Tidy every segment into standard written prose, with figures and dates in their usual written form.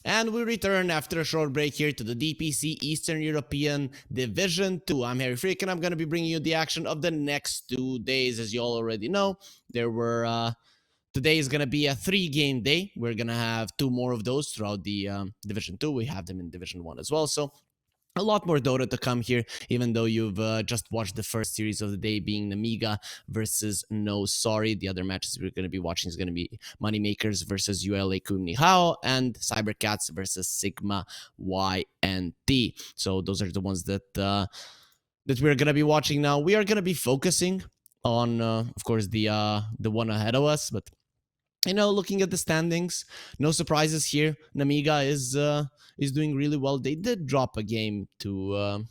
And we return after a short break here to the DPC Eastern European Division 2. I'm Harry Freak, and I'm going to be bringing you the action of the next 2 days. As you all already know, today is going to be a 3-game day. We're going to have 2 more of those throughout the Division 2. We have them in Division 1 as well. So a lot more Dota to come here, even though you've just watched the first series of the day being Namiga versus No Sorry. The other matches we're going to be watching is going to be MoneyMakers versus UALEIKUMNIHAO and Cybercats versus Sigma YNT. So those are the ones that we're going to be watching now. We are going to be focusing on, of course, the one ahead of us, but looking at the standings, no surprises here. Namiga is doing really well. They did drop a game to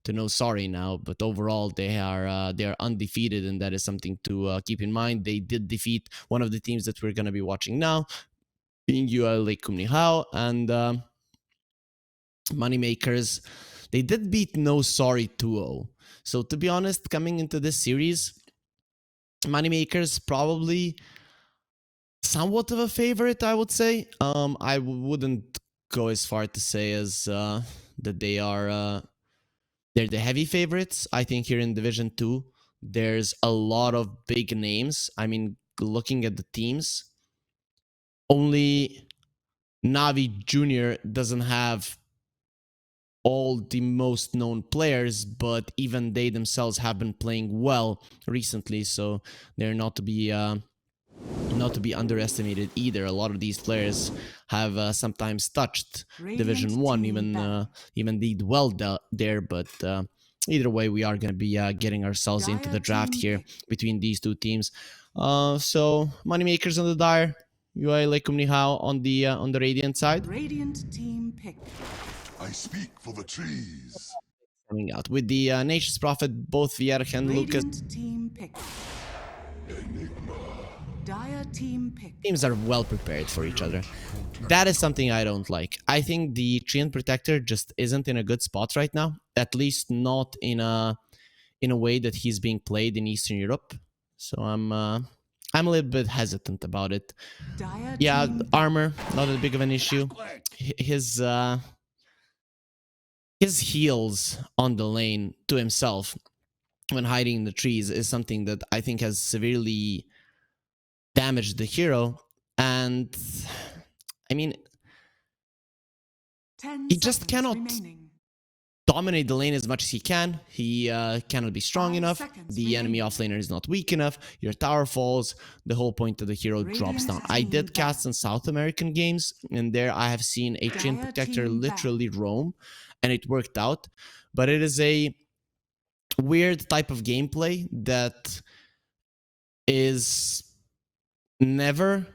No Sorry now, but overall they are undefeated, and that is something to keep in mind. They did defeat one of the teams that we're going to be watching now, being UALEIKUMNIHAO and MoneyMakers. They did beat No Sorry 2-0. So to be honest, coming into this series, MoneyMakers probably somewhat of a favorite, I would say. I wouldn't go as far to say as that they're the heavy favorites. I think here in Division 2, there's a lot of big names. I mean, looking at the teams, only Navi Jr. doesn't have all the most known players, but even they themselves have been playing well recently, so they're not to be underestimated either. A lot of these players have sometimes touched Division 1, even did well there, but either way, we are going to be getting ourselves into the draft here between these two teams. So MoneyMakers on the Dire, UALEIKUMNIHAO on the Radiant side. Radiant team pick. I speak for the trees. Coming out with the Nature's Prophet, both Vierge and Lucas. Team pick. Enigma. Dire team pick. Teams are well prepared for each other. That is something I don't like. I think the Treant Protector just isn't in a good spot right now. At least not in a way that he's being played in Eastern Europe. So I'm a little bit hesitant about it. Yeah, armor, not that big of an issue. His heals on the lane to himself when hiding in the trees is something that I think has severely damaged the hero. And I mean, he just cannot dominate the lane as much as he can. He cannot be strong enough. The enemy offlaner is not weak enough. Your tower falls. The whole point of the hero drops down. I did cast in South American games, and there I have seen a Treant Protector literally roam, and it worked out. But it is a weird type of gameplay that is never,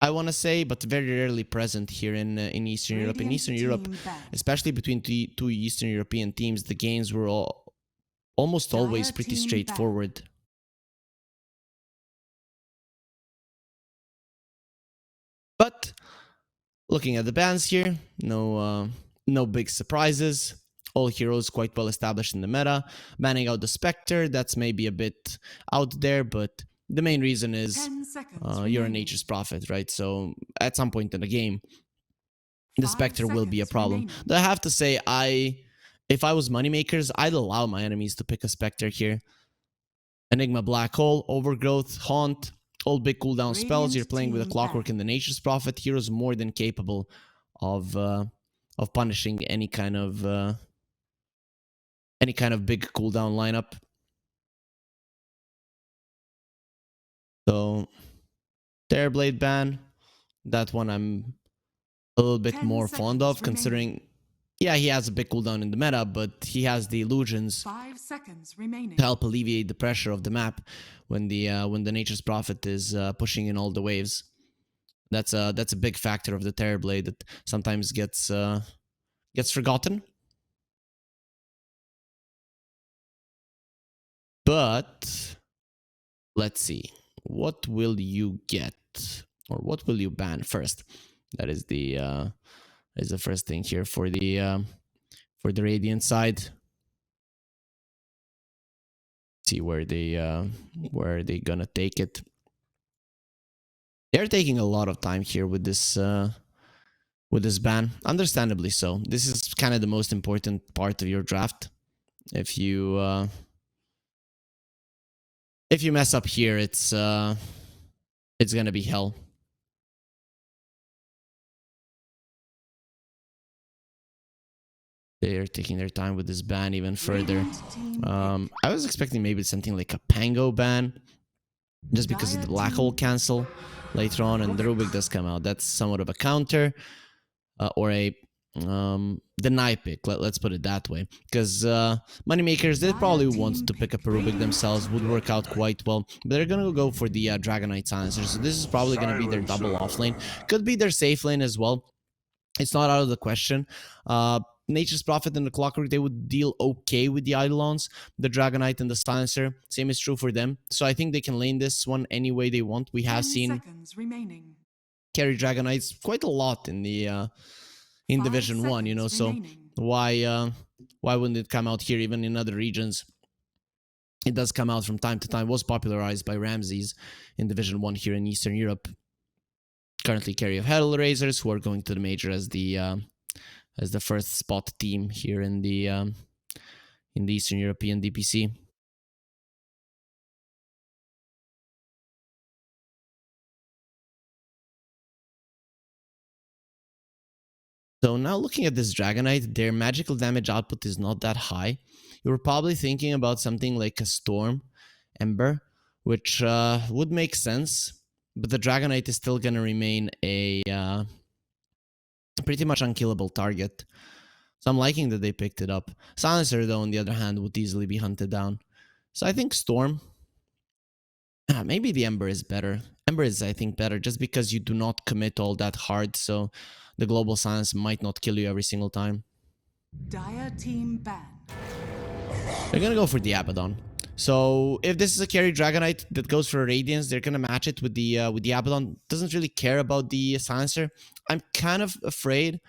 I want to say, but very rarely present here in Eastern Europe. In Eastern Europe, especially between the two Eastern European teams, the games were almost always pretty straightforward. But looking at the bans here, no big surprises. All heroes quite well established in the meta. Banning out the Spectre, that's maybe a bit out there, but the main reason is you're a Nature's Prophet, right? So at some point in the game, the Spectre will be a problem. Though I have to say, if I was MoneyMakers, I'd allow my enemies to pick a Spectre here. Enigma, Black Hole, Overgrowth, Haunt, all big cooldown spells. You're playing with a Clockwork and the Nature's Prophet. Heroes more than capable of punishing any kind of big cooldown lineup. So, Terrorblade ban, that one I'm a little bit more fond of, considering, yeah, he has a big cooldown in the meta, but he has the illusions 5 seconds remaining to help alleviate the pressure of the map when the Nature's Prophet is pushing in all the waves. That's a big factor of the Terrorblade that sometimes gets forgotten. But let's see. What will you get, or what will you ban first? That is the first thing here for the Radiant side. See where they gonna take it. They're taking a lot of time here with this with this ban. Understandably so. This is kind of the most important part of your draft. If you mess up here, it's gonna be hell. They're taking their time with this ban even further. I was expecting maybe something like a Pango ban, just because of the black hole cancel later on, and the Rubik does come out. That's somewhat of a counter, or a deny pick. Let's put it that way, because Moneymakers, they probably want to pick up a Rubik themselves, would work out quite well, but they're gonna go for the Dragonite Silencer, so this is probably gonna be their double off lane. Could be their safe lane as well. It's not out of the question. Nature's Prophet and the Clockwork, they would deal okay with the Eidolons, the Dragonite and the Silencer. Same is true for them. So I think they can lane this one any way they want. We have seen carry Dragonites quite a lot in the in Division 1, you know, so why wouldn't it come out here even in other regions? It does come out from time to time. Was popularized by Ramses in Division 1 here in Eastern Europe. Currently carry of Hellraisers, who are going to the major as the first spot team here in the Eastern European DPC. So now looking at this Dragonite, their magical damage output is not that high. You were probably thinking about something like a Storm Ember, which would make sense, but the Dragonite is still going to remain a pretty much unkillable target. So I'm liking that they picked it up. Silencer, though, on the other hand, would easily be hunted down. So I think Storm. Maybe the Ember is better. Ember is, I think, better just because you do not commit all that hard, so the Global Silence might not kill you every single time. Dire team ban. They're gonna go for the Abaddon. So if this is a carry Dragonite that goes for Radiance, they're gonna match it with the Abaddon. Doesn't really care about the Silencer. I'm kind of afraid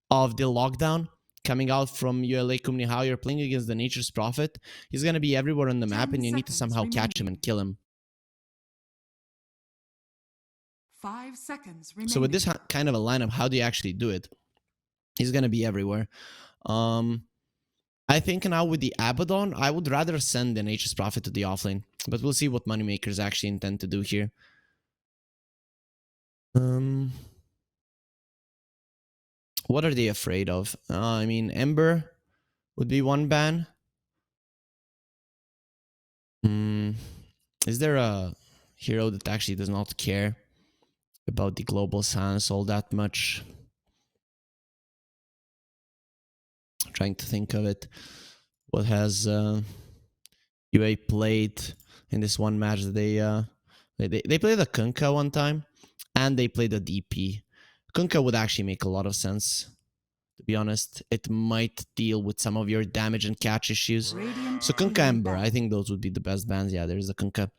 of the lockdown coming out from UALEIKUMNIHAO. You're playing against the Nature's Prophet. He's gonna be everywhere on the map, and you need to somehow catch him and kill him. 5 seconds remaining. So with this kind of a lineup, how do you actually do it? He's gonna be everywhere. I think now with the Abaddon, I would rather send the Nature's Prophet to the offlane, but we'll see what Moneymakers actually intend to do here. What are they afraid of? I mean, Ember would be one ban. Is there a hero that actually does not care about the Global Silence all that much? Trying to think of it. What has UA played in this one match? They played a Kunkka one time, and they played a DP. Kunkka would actually make a lot of sense, to be honest. It might deal with some of your damage and catch issues. So Kunkka Ember, I think those would be the best bans. Yeah, there's a Kunkka.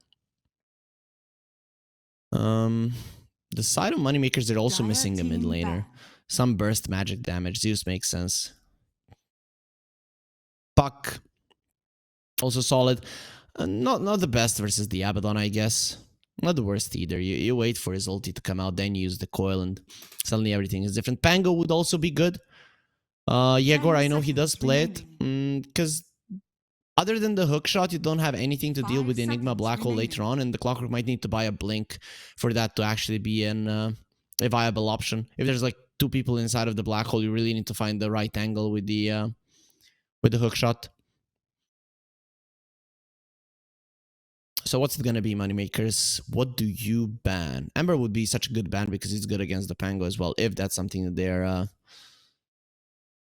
The side of Moneymakers, they're also missing a mid laner. Some burst magic damage. Zeus makes sense. Puck, also solid. Not the best versus the Abaddon, I guess. Not the worst either. You wait for his ulti to come out, then you use the coil, and suddenly everything is different. Pango would also be good. Yegor, I know he does play it, because other than the hook shot, you don't have anything to deal with the Enigma Black Hole later on, and the Clockwork might need to buy a Blink for that to actually be a viable option. If there's like two people inside of the Black Hole, you really need to find the right angle with the hook shot. So what's it gonna be, Moneymakers? What do you ban? Ember would be such a good ban because it's good against the Pango as well, if that's something that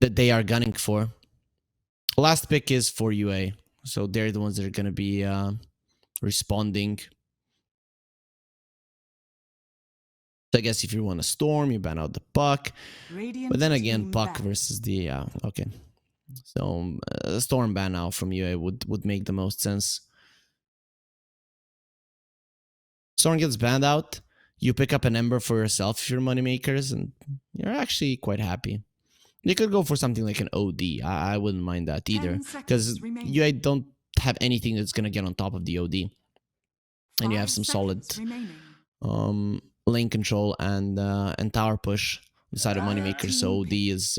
they are gunning for. Last pick is for UA, so they're the ones that are gonna be responding. So I guess if you want a Storm, you ban out the Puck. But then again, Puck versus the okay. So a Storm ban now from UA would make the most sense. Storm gets banned out. You pick up an Ember for yourself if you're Moneymakers, and you're actually quite happy. They could go for something like an OD. I wouldn't mind that either, because UA don't have anything that's gonna get on top of the OD, and you have some solid lane control and tower push the side of Moneymakers, so OD is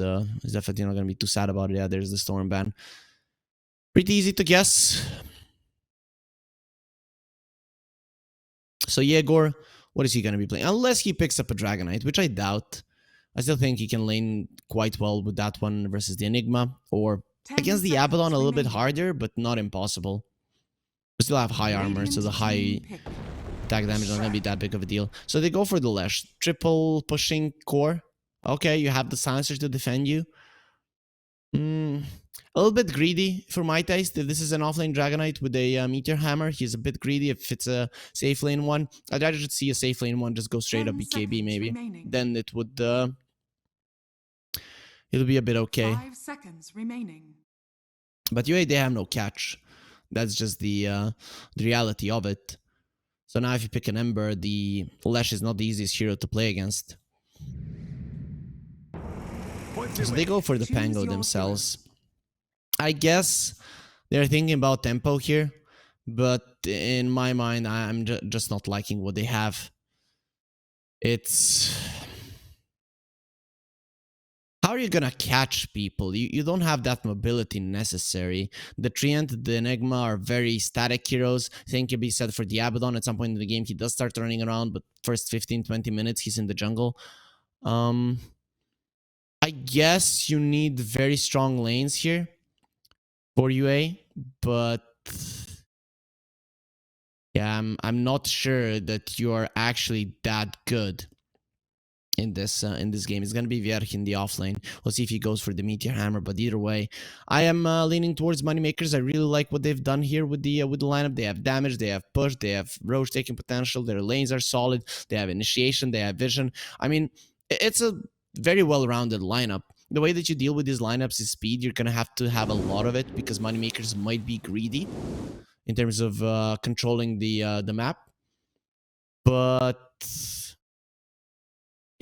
definitely not going to be too sad about it. Yeah, there's the Storm ban. Pretty easy to guess. So Yegor, what is he going to be playing? Unless he picks up a Dragonite, which I doubt. I still think he can lane quite well with that one versus the Enigma, or against the Abaddon a little bit harder, but not impossible. We still have high armor, so the high attack damage is not going to be that big of a deal. So they go for the Lash. Triple pushing core. Okay, you have the silencer to defend you. A little bit greedy for my taste. If this is an offlane Dragonite with a Meteor Hammer, he's a bit greedy. If it's a safe lane one, I'd rather just see a safe lane one just go straight up BKB maybe. Then it would... it'll be a bit okay. 5 seconds remaining. But UA, they have no catch. That's just the reality of it. So now if you pick an Ember, the Lash is not the easiest hero to play against. So they go for the Pango themselves. I guess they're thinking about tempo here, but in my mind, I'm just not liking what they have. It's... How are you gonna catch people? You don't have that mobility necessary. The Treant, the Enigma are very static heroes. Same can be said for the Abaddon. At some point in the game, he does start running around, but first 15-20 minutes, he's in the jungle. I guess you need very strong lanes here for UA, but yeah, I'm not sure that you are actually that good in this game. It's gonna be Vierch in the offlane. We'll see if he goes for the Meteor Hammer, but either way, I am leaning towards Moneymakers. I really like what they've done here with the lineup. They have damage, they have push, they have roach taking potential. Their lanes are solid. They have initiation, they have vision. I mean, it's a very well-rounded lineup. The way that you deal with these lineups is speed. You're gonna have to have a lot of it because Moneymakers might be greedy in terms of controlling the map, but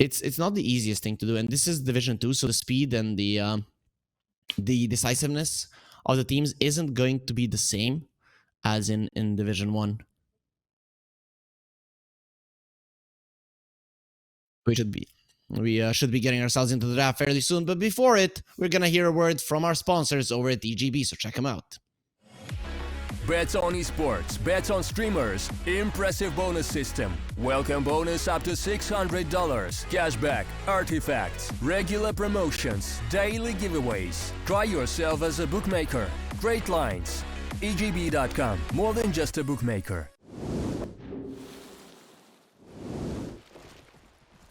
it's not the easiest thing to do. And this is Division 2, so the speed and the decisiveness of the teams isn't going to be the same as in Division 1. We should be getting ourselves into the draft fairly soon, but before it, we're gonna hear a word from our sponsors over at EGB, so check them out. Bets on esports, bets on streamers, impressive bonus system, welcome bonus up to $600, cashback, artifacts, regular promotions, daily giveaways. Try yourself as a bookmaker. Great lines. EGB.com, more than just a bookmaker.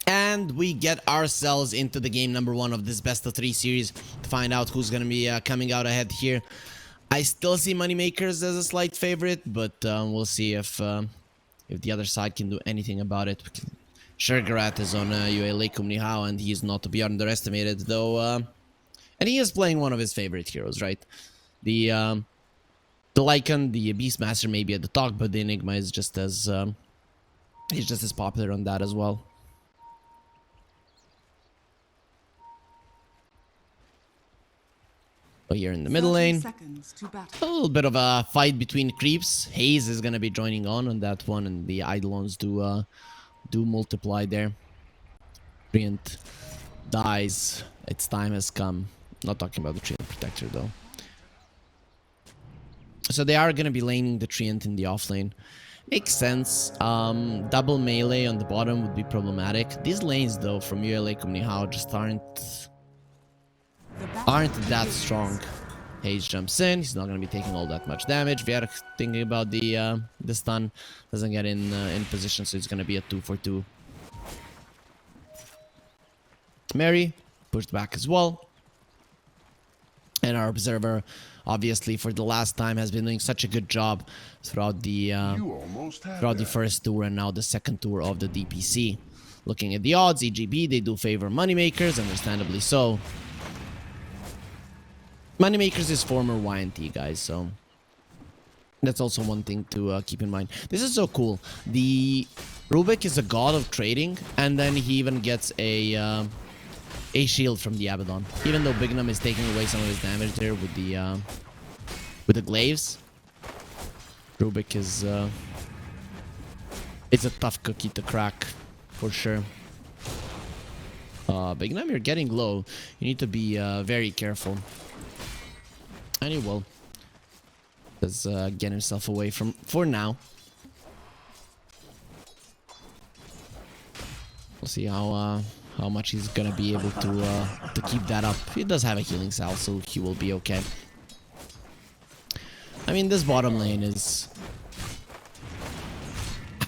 And we get ourselves into the game number 1 of this best of 3 series to find out who's going to be coming out ahead here. I still see Moneymakers as a slight favorite, but we'll see if the other side can do anything about it. Shergarat is on UALEIKUMNIHAO, and he is not to be underestimated, though. And he is playing one of his favorite heroes, right? The Lycan, the Beastmaster may be at the top, but the Enigma is just as popular on that as well. Here in the middle lane, a little bit of a fight between creeps. Haze is gonna be joining on that one, and the Eidolons do multiply there. Treant dies. Its time has come. Not talking about the Treant Protector though. So they are gonna be laning the Treant in the offlane. Makes sense. Double melee on the bottom would be problematic. These lanes though from UALEIKUMNIHAO just aren't that strong. Haze jumps in. He's not going to be taking all that much damage. Vierch thinking about the stun. Doesn't get in position, so it's going to be a 2-for-2. Mary pushed back as well. And our observer, obviously, for the last time, has been doing such a good job throughout the first tour and now the second tour of the DPC. Looking at the odds, EGB, they do favor Moneymakers, understandably so. Moneymakers is former YNT, guys, so that's also one thing to keep in mind. This is so cool. The Rubik is a god of trading, and then he even gets a shield from the Abaddon. Even though Bignum is taking away some of his damage there with the glaives, Rubik is it's a tough cookie to crack for sure. Bignam, you're getting low. You need to be very careful. And he will. Let's get himself away from for now. We'll see how much he's gonna be able to keep that up. He does have a healing salve, so he will be okay. I mean, this bottom lane is...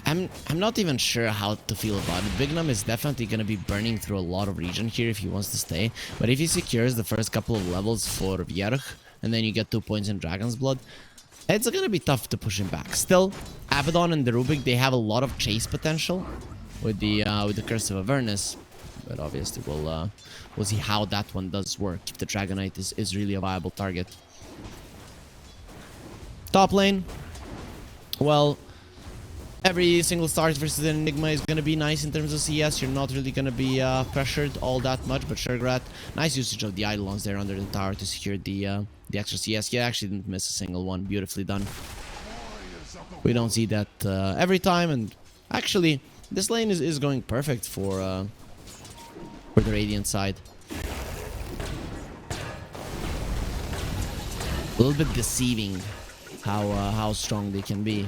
I'm not even sure how to feel about it. Bignam is definitely going to be burning through a lot of region here if he wants to stay. But if he secures the first couple of levels for Vierch, and then you get 2 points in Dragon's Blood, it's going to be tough to push him back. Still, Abaddon and the Rubik, they have a lot of chase potential with the Curse of Avernus. But obviously, we'll see how that one does work if the Dragonite is really a viable target. Top lane, well... Every single start versus an Enigma is going to be nice in terms of CS. You're not really going to be pressured all that much. But Shergrat, nice usage of the Eidolons there under the tower to secure the extra CS. He actually didn't miss a single one. Beautifully done. We don't see that every time. And actually, this lane is going perfect for the Radiant side. A little bit deceiving how strong they can be.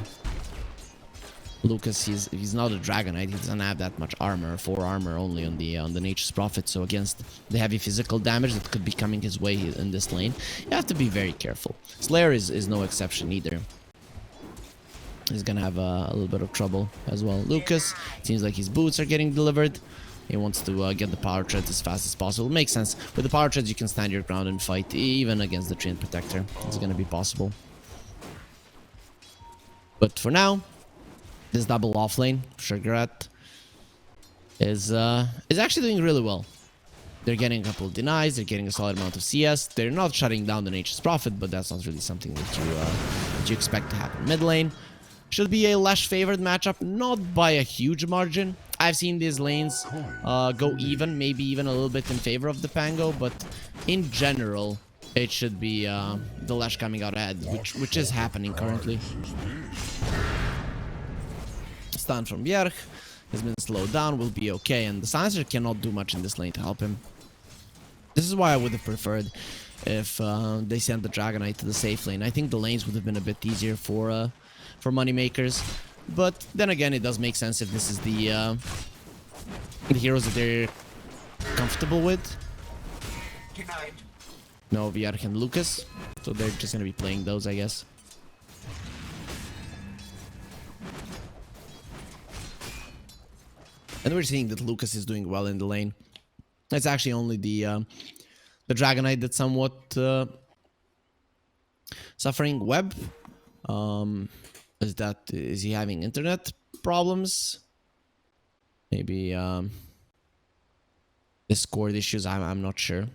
Lucas, he's not a Dragonite. He doesn't have that much armor, 4 armor only on the Nature's Prophet. So against the heavy physical damage that could be coming his way in this lane, you have to be very careful. Slayer is no exception either. He's gonna have a little bit of trouble as well. Lucas, it seems like his boots are getting delivered. He wants to get the power treads as fast as possible. Makes sense. With the power treads, you can stand your ground and fight even against the Treant Protector. It's gonna be possible. But for now, this double offlane, Shergrat, is actually doing really well. They're getting a couple of denies, they're getting a solid amount of CS. They're not shutting down the Nature's Prophet, but that's not really something that you expect to happen. Mid lane should be a less favored matchup, not by a huge margin. I've seen these lanes go even, maybe even a little bit in favor of the Pango, but in general, it should be the Lash coming out ahead, which is happening currently. Stun from Vierch has been slowed down, will be okay, and the Silencer cannot do much in this lane to help him. This is why I would have preferred if they sent the Dragonite to the safe lane. I think the lanes would have been a bit easier for Moneymakers, but then again, it does make sense if this is the heroes that they're comfortable with. No, Vierch and Lucas, so they're just gonna be playing those, I guess. And we're seeing that Lucas is doing well in the lane. It's actually only the Dragonite that's somewhat suffering. Web, is he having internet problems? Maybe Discord issues. I'm not sure.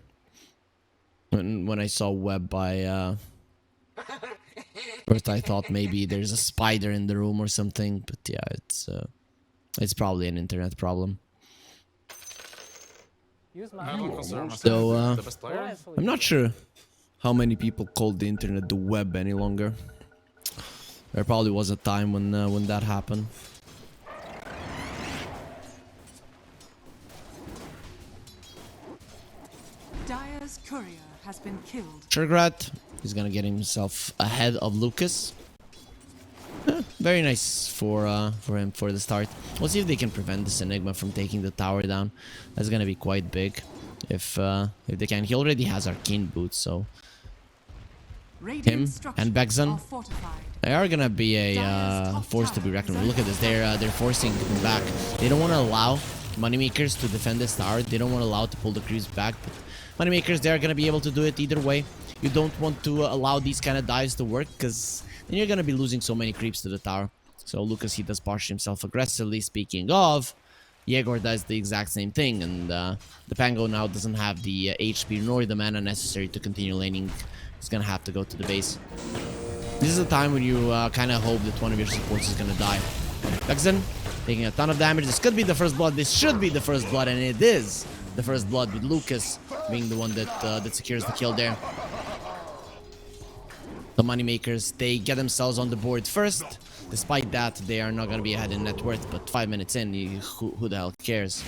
When I saw Web, first I thought maybe there's a spider in the room or something. But yeah, it's probably an internet problem. So, I'm not sure how many people called the internet the web any longer. There probably was a time when that happened. Dire's courier has been killed. Shergrat is gonna get himself ahead of Lucas. Very nice for him for the start. We'll see if they can prevent this Enigma from taking the tower down. That's gonna be quite big if they can. He already has Arcane Boots, so him and Begzan, they are gonna be a force to be reckoned with. Look at this, they're forcing him back. They don't want to allow Moneymakers to defend this tower. They don't want to allow to pull the creeps back. But Moneymakers, they're gonna be able to do it either way. You don't want to allow these kind of dives to work, because then you're gonna be losing so many creeps to the tower. So Lucas, he does push himself aggressively. Speaking of, Yegor does the exact same thing, and the Pango now doesn't have the HP nor the mana necessary to continue laning. He's gonna have to go to the base. This is a time when you kind of hope that one of your supports is gonna die. Begzan taking a ton of damage. This could be the first blood. This should be the first blood, and it is the first blood, with Lucas being the one that secures the kill there. The Moneymakers, they get themselves on the board first. Despite that, they are not going to be ahead in net worth, but 5 minutes in, who the hell cares?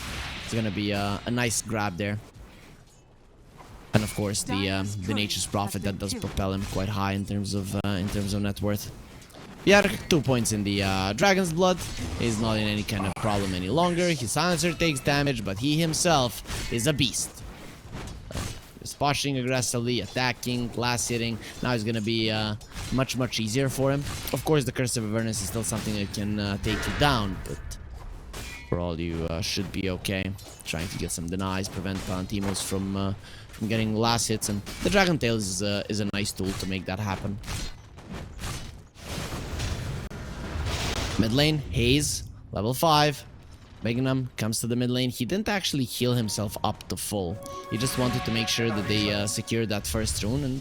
It's gonna be a nice grab there. And of course the Nature's Prophet that does propel him quite high in terms of net worth. Bjark, 2 points in the Dragon's Blood. He's not in any kind of problem any longer. His silencer takes damage, but he himself is a beast. Just pushing aggressively, attacking, glass hitting. Now it's gonna be much easier for him. Of course, the Curse of Avernus is still something that can take you down, but for all you should be okay. Trying to get some denies, prevent Palantimos from getting last hits, and the Dragon Tail is a nice tool to make that happen. Mid lane, Haze, level 5. Bignum comes to the mid lane. He didn't actually heal himself up to full. He just wanted to make sure that they secured that first rune, and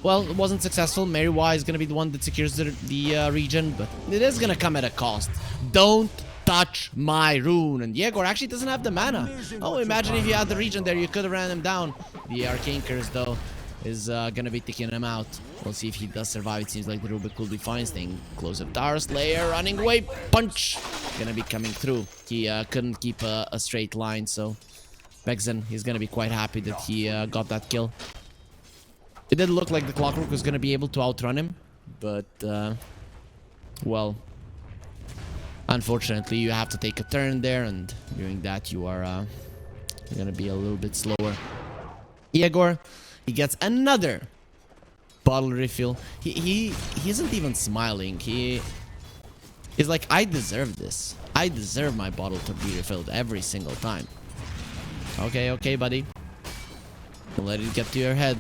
well, it wasn't successful. Mary Y is gonna be the one that secures the region, but it is gonna come at a cost. Don't touch my rune. And Yegor actually doesn't have the mana. Oh, imagine if you had the region there, you could have ran him down. The Arcane Curse, though, is gonna be taking him out. We'll see if he does survive. It seems like the Rubik will be fine. Staying close up Tower Slayer, running away, punch! Gonna be coming through. He couldn't keep a straight line, so Begzen, he's gonna be quite happy that he got that kill. It did look like the Clockwork was gonna be able to outrun him, but well, unfortunately, you have to take a turn there, and doing that, you are you're gonna be a little bit slower. Yegor, he gets another bottle refill. He isn't even smiling. He's like, I deserve this. I deserve my bottle to be refilled every single time. Okay, buddy. Don't let it get to your head.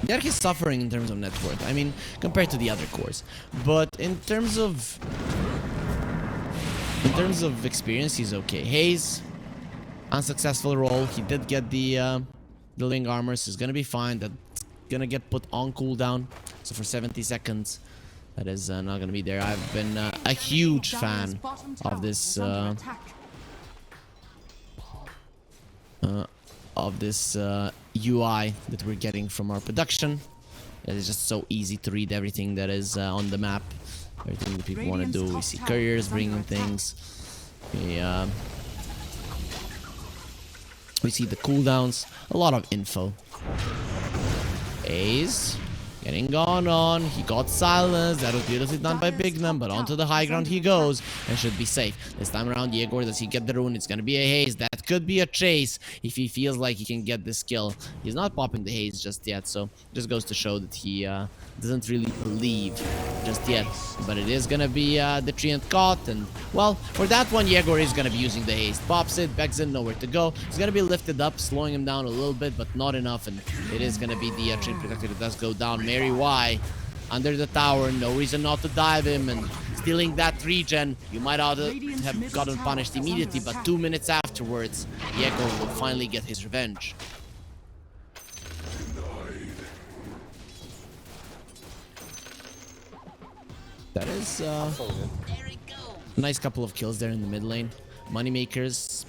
Derek is suffering in terms of net worth. I mean, compared to the other cores. But in terms of experience, he's okay. Haze, unsuccessful roll. He did get the living armor, so he's gonna be fine. That's gonna get put on cooldown. So for 70 seconds, that is not gonna be there. I've been a huge fan of this UI that we're getting from our production. It's just so easy to read everything that is on the map, everything that people want to do. We see couriers bringing things. We see the cooldowns, a lot of info. Ace getting gone on. He got silenced. That was beautifully done by Bignum, but onto the high ground he goes and should be safe. This time around, Yegor, does he get the rune? It's gonna be a haze. That could be a chase if he feels like he can get this kill. He's not popping the haze just yet, so just goes to show that he doesn't really believe just yet. But it is gonna be the treant caught, and well, for that one, Yegor is gonna be using the haze. Pops it, Begzen, nowhere to go. He's gonna be lifted up, slowing him down a little bit, but not enough, and it is gonna be the treant protector that does go down. Mary Y under the tower, no reason not to dive him, and stealing that regen. You might have gotten punished immediately, but 2 minutes afterwards, Yegor will finally get his revenge. That is a nice couple of kills there in the mid lane. Moneymakers,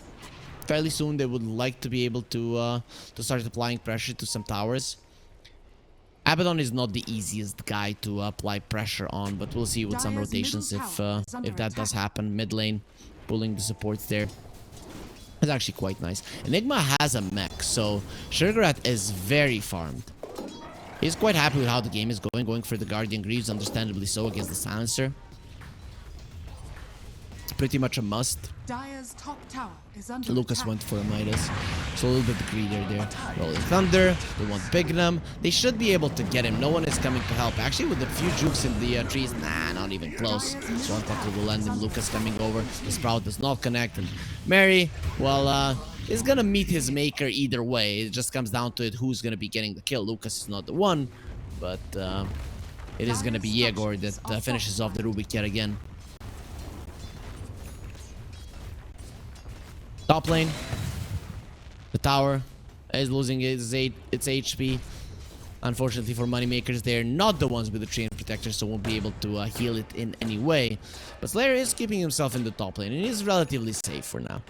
fairly soon they would like to be able to start applying pressure to some towers. Abaddon is not the easiest guy to apply pressure on, but we'll see with some rotations if that does happen. Mid lane, pulling the supports there. It's actually quite nice. Enigma has a mech, so Sugarat is very farmed. He's quite happy with how the game is going for the Guardian Greaves, understandably so, against the Silencer. It's pretty much a must. Dire's top tower is under Lucas attack. went for a Midas, so a little bit greedier there. Rolling Thunder, they want Bignum. They should be able to get him. No one is coming to help. Actually, with a few jukes in the trees, nah, not even close. So I thought we will land him. Lucas coming over. The Sprout does not connect. And Mary, well, is gonna meet his maker either way. It just comes down to it who's gonna be getting the kill. Lucas is not the one, but it is gonna be Yegor that finishes off the Rubik yet again. Top lane, the tower is losing its HP. Unfortunately for Moneymakers, they're not the ones with the Treant Protector, so won't be able to heal it in any way. But Slayer is keeping himself in the top lane, and he's relatively safe for now.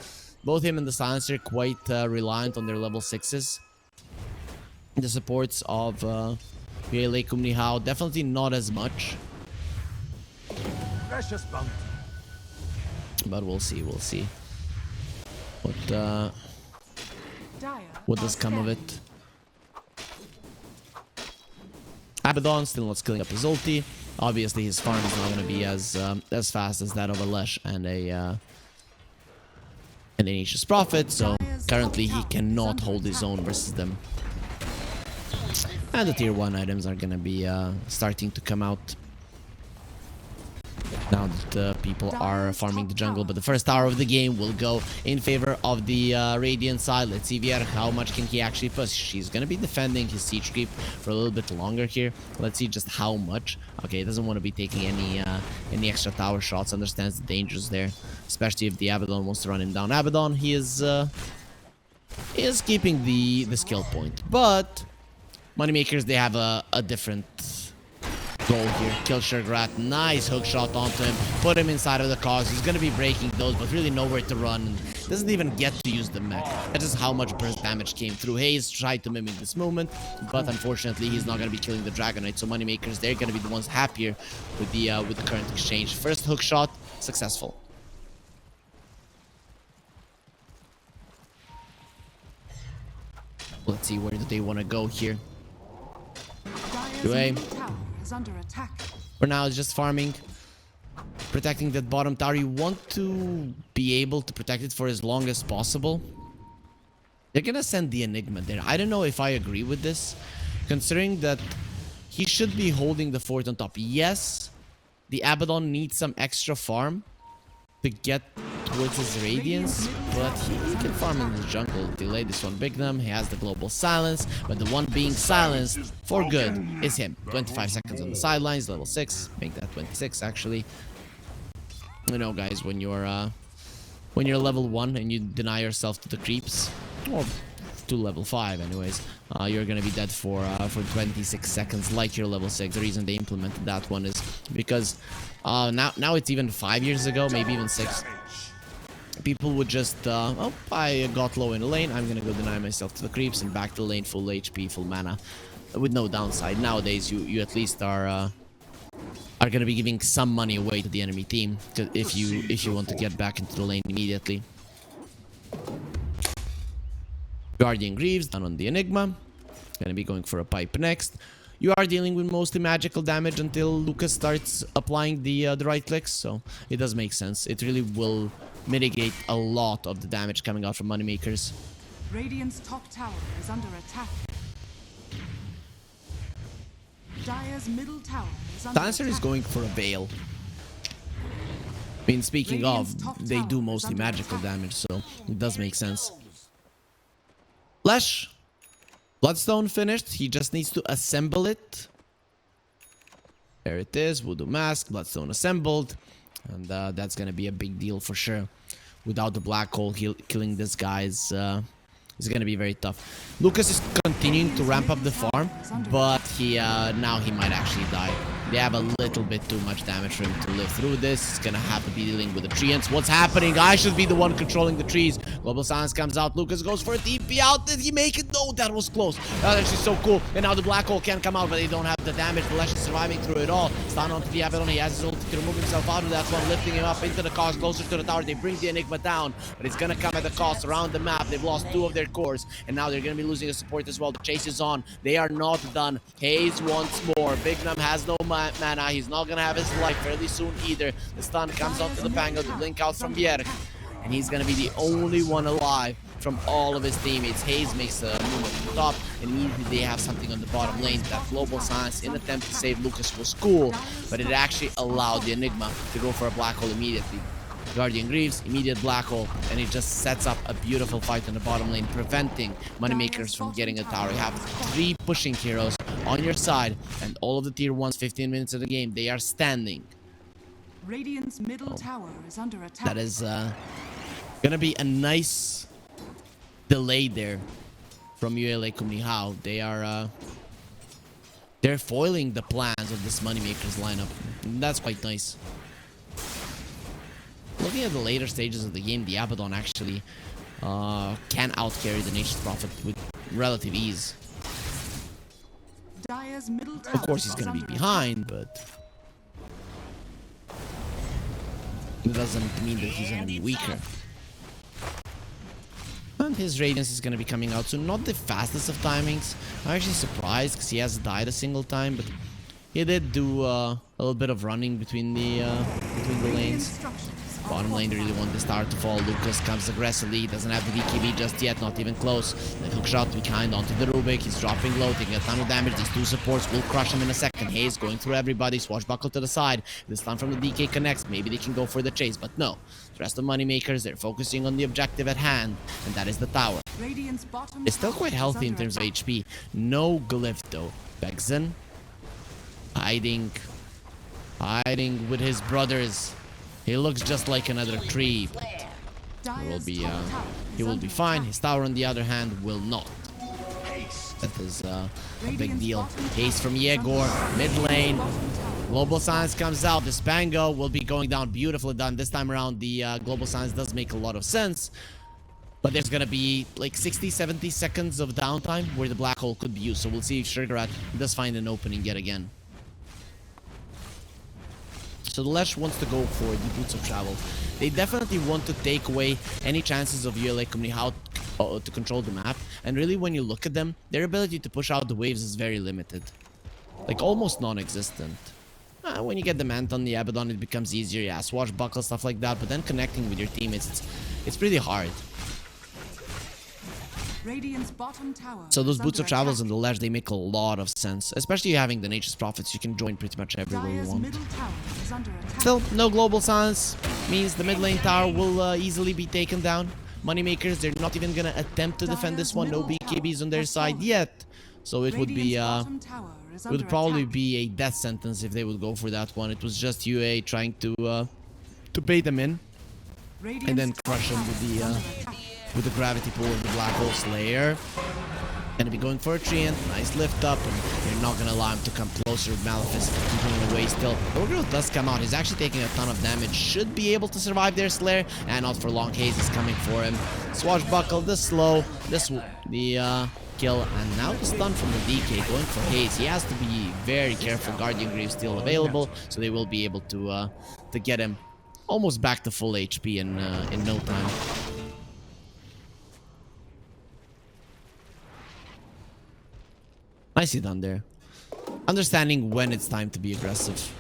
Both him and the Silencer quite reliant on their level 6s. The supports of UALEIKUMNIHAO definitely not as much. Precious bounty. but we'll see. We'll see what Dire does come of it. Abaddon still not skilling up his ulti. Obviously, his farm is not going to be as fast as that of a Lesh and a Aegis Prophet. So currently, he cannot hold his own versus them. And the tier 1 items are going to be starting to come out now that people are farming the jungle. But the first tower of the game will go in favor of the Radiant side. Let's see Vier, how much can he actually push. She's going to be defending his siege creep for a little bit longer here. Let's see just how much. Okay, he doesn't want to be taking any extra tower shots. Understands the dangers there, especially if the Abaddon wants to run him down. Abaddon, he is keeping the skill point, but Moneymakers, they have a different goal here. Kill Shurgrat. Nice hook shot onto him. Put him inside of the cogs. He's going to be breaking those, but really nowhere to run. Doesn't even get to use the mech. That's just how much burst damage came through. Hayes tried to mimic this movement, but unfortunately, he's not going to be killing the Dragonite. So Moneymakers, they're going to be the ones happier with the current exchange. First hook shot, successful. Let's see, where do they want to go here? UA. Under attack. For now, it's just farming, protecting that bottom tower. You want to be able to protect it for as long as possible. They're gonna send the Enigma there. I don't know if I agree with this, considering that he should be holding the fort on top. Yes, the Abaddon needs some extra farm to get towards his Radiance, but he can farm in the jungle. Delay this one, Bignum. He has the global silence, but the one being silenced for good is him. 25 seconds on the sidelines, level 6. Make that 26 actually. You know, guys, when you're level 1 and you deny yourself to the creeps, or to level 5 anyways, you're gonna be dead for 26 seconds like you're level 6. The reason they implemented that one is because now it's even 5 years ago, maybe even 6. People would just, oh, I got low in the lane, I'm gonna go deny myself to the creeps and back to the lane full HP, full mana, with no downside. Nowadays, you at least are gonna be giving some money away to the enemy team if you want to get back into the lane immediately. Guardian Greaves done on the Enigma. Gonna be going for a pipe next. You are dealing with mostly magical damage until Lucas starts applying the right clicks, so it does make sense. It really will mitigate a lot of the damage coming out from Moneymakers. Radiant's top tower is under attack. Dire's middle tower is under Dancer attack. is going for a Veil. I mean, speaking of, they do mostly magical damage, so it does make sense. Flash. Bloodstone finished. He just needs to assemble it. There it is. Voodoo Mask. Bloodstone assembled. And that's going to be a big deal for sure. Without the black hole, killing this guy is going to be very tough. Lucas is continuing to ramp up the farm, but now he might actually die. They have a little bit too much damage for him to live through this. He's gonna have to be dealing with the treants. What's happening? I should be the one controlling the trees. Global Silence comes out. Lucas goes for a TP out. Did he make it? No, that was close. That's actually so cool. And now the black hole can come out, but they don't have the damage. Balesh is surviving through it all. Stand onto the Abaddon. He has his ulti to remove himself out of that one, lifting him up into the cost, closer to the tower. They bring the Enigma down, but it's gonna come at the cost around the map. They've lost 2 of their cores, and now they're gonna be losing a support as well. The chase is on. They are not done. Hayes wants more. Bignum has no mana. He's not gonna have his life fairly soon either. The stun comes onto the Pango to blink out from Bjerg, and he's gonna be the only one alive from all of his teammates. Hayes makes a move at the top, and immediately they have something on the bottom lane. That global silence in attempt to save Lucas was cool, but it actually allowed the Enigma to go for a black hole immediately. Guardian Greaves, immediate black hole, and it just sets up a beautiful fight in the bottom lane, preventing Moneymakers from getting a tower. You have 3 pushing heroes on your side, and all of the tier 1s, 15 minutes of the game, they are standing. Radiant's middle tower is under attack. That is gonna be a nice delay there from UALEIKUMNIHAO. They are they're foiling the plans of this Moneymakers lineup. And that's quite nice. Looking at the later stages of the game, the Abaddon actually can outcarry the Nation's Prophet with relative ease. Dire's middle tower Of course, he's is gonna be under behind, but It doesn't mean that he's gonna be weaker. And his Radiance is gonna be coming out soon. Not the fastest of timings. I'm actually surprised because he has died a single time, but he did do a little bit of running between the lanes. Bottom lane, they really want this tower to fall. Lucas comes aggressively, doesn't have the BKB just yet, not even close. The hook shot behind onto the Rubik. He's dropping low, taking a ton of damage. These two supports will crush him in a second. Hayes going through everybody, swashbuckle to the side. This time from the DK connects. Maybe they can go for the chase, but no. The rest of Moneymakers, they're focusing on the objective at hand, and that is the tower. It's still quite healthy in terms of HP. No glyph though. Begzen hiding with his brothers. He looks just like another tree, but he will be fine. His tower, on the other hand, will not. That is a big deal. Haste from Yegor, mid lane. Global Silence comes out. The Spango will be going down. Beautifully done. This time around, the Global Silence does make a lot of sense. But there's gonna be like 60-70 seconds of downtime where the Black Hole could be used. So we'll see if Sugarat does find an opening yet again. So the Lesh wants to go for the Boots of Travel. They definitely want to take away any chances of UALEIKUMNIHAO to control the map. And really, when you look at them, their ability to push out the waves is very limited. Like, almost non-existent. When you get the Manton, the Abaddon, it becomes easier. Yeah, swashbuckle, stuff like that. But then connecting with your teammates, it's pretty hard. So those Boots of Travels and the Lesh, they make a lot of sense. Especially having the Nature's Prophets, you can join pretty much everywhere you want. Still, no Global Silence means the mid lane tower will easily be taken down. Moneymakers, they're not even gonna attempt to defend this one. No BKBs on their side yet. So it would be would probably be a death sentence if they would go for that one. It was just UA trying to bait them in and then crush them with the gravity pull of the Black Hole Slayer. Gonna be going for a treant. Nice lift up, and they're not gonna allow him to come closer with Malefice. Keeping him away still. Overgrowth does come out. He's actually taking a ton of damage. Should be able to survive their Slayer. And not for long. Haze is coming for him. Swashbuckle, the slow, the kill, and now the stun from the DK going for Haze. He has to be very careful. Guardian Greave still available, so they will be able to get him almost back to full HP in no time. Nicely done there. Understanding when it's time to be aggressive.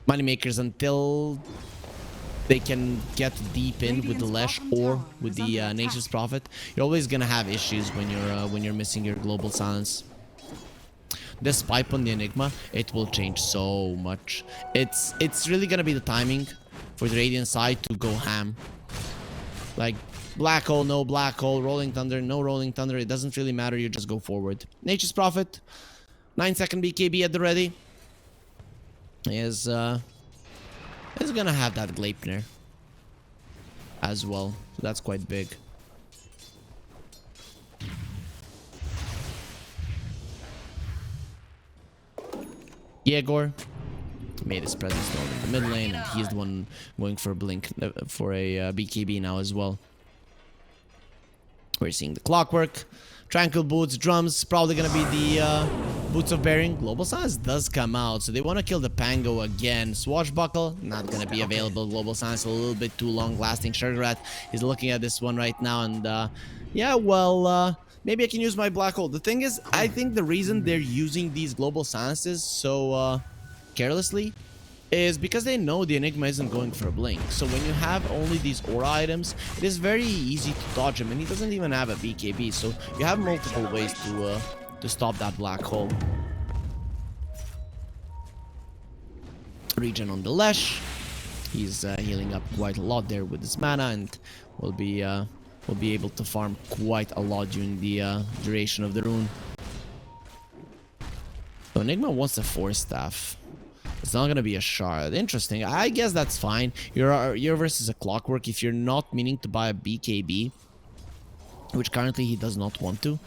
Moneymakers, until they can get deep in with the Lesh or with the Nature's Prophet, you're always gonna have issues when you're missing your Global Silence. This pipe on the Enigma, it will change so much. It's really gonna be the timing for the Radiant side to go ham. Like, Black Hole, no Black Hole, Rolling Thunder, no Rolling Thunder, it doesn't really matter, you just go forward. Nature's Prophet, 9-second BKB at the ready. Is gonna have that Gleipnir as well, so that's quite big. Yegor made his presence known in the mid lane, and he's the one going for a blink for a BKB now as well. We're seeing the Clockwork, Tranquil Boots, Drums, probably gonna be the Boots of Bearing. Global Silence does come out, so they want to kill the Pango again. Swashbuckle, not gonna be available. Global Silence a little bit too long lasting. Sugarat is looking at this one right now, and yeah, well, maybe I can use my Black Hole. The thing is, I think the reason they're using these Global Silences so carelessly is because they know the Enigma isn't going for a blink. So when you have only these aura items, it is very easy to dodge him, and he doesn't even have a BKB, so you have multiple ways to stop that Black Hole. Regen on the Lesh. He's healing up quite a lot there with his mana, and will be able to farm quite a lot during the duration of the rune. So Enigma wants a Force Staff. It's not gonna be a shard. Interesting. I guess that's fine. You're versus a Clockwork. If you're not meaning to buy a BKB, which currently he does not want to,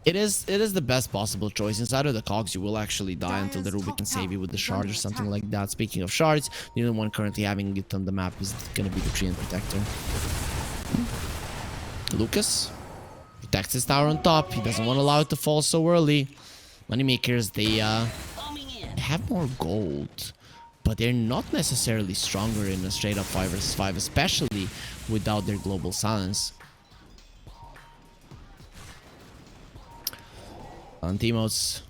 it is the best possible choice. Inside of the cogs, you will actually die until the Rubik can save you with the shard or something like that. Speaking of shards, the only one currently having it on the map is gonna be the Treant Protector. Lucas protects his tower on top. He doesn't want to allow it to fall so early. Moneymakers, they have more gold. but they're not necessarily stronger in a straight up 5 versus 5, especially without their global silence. Antimos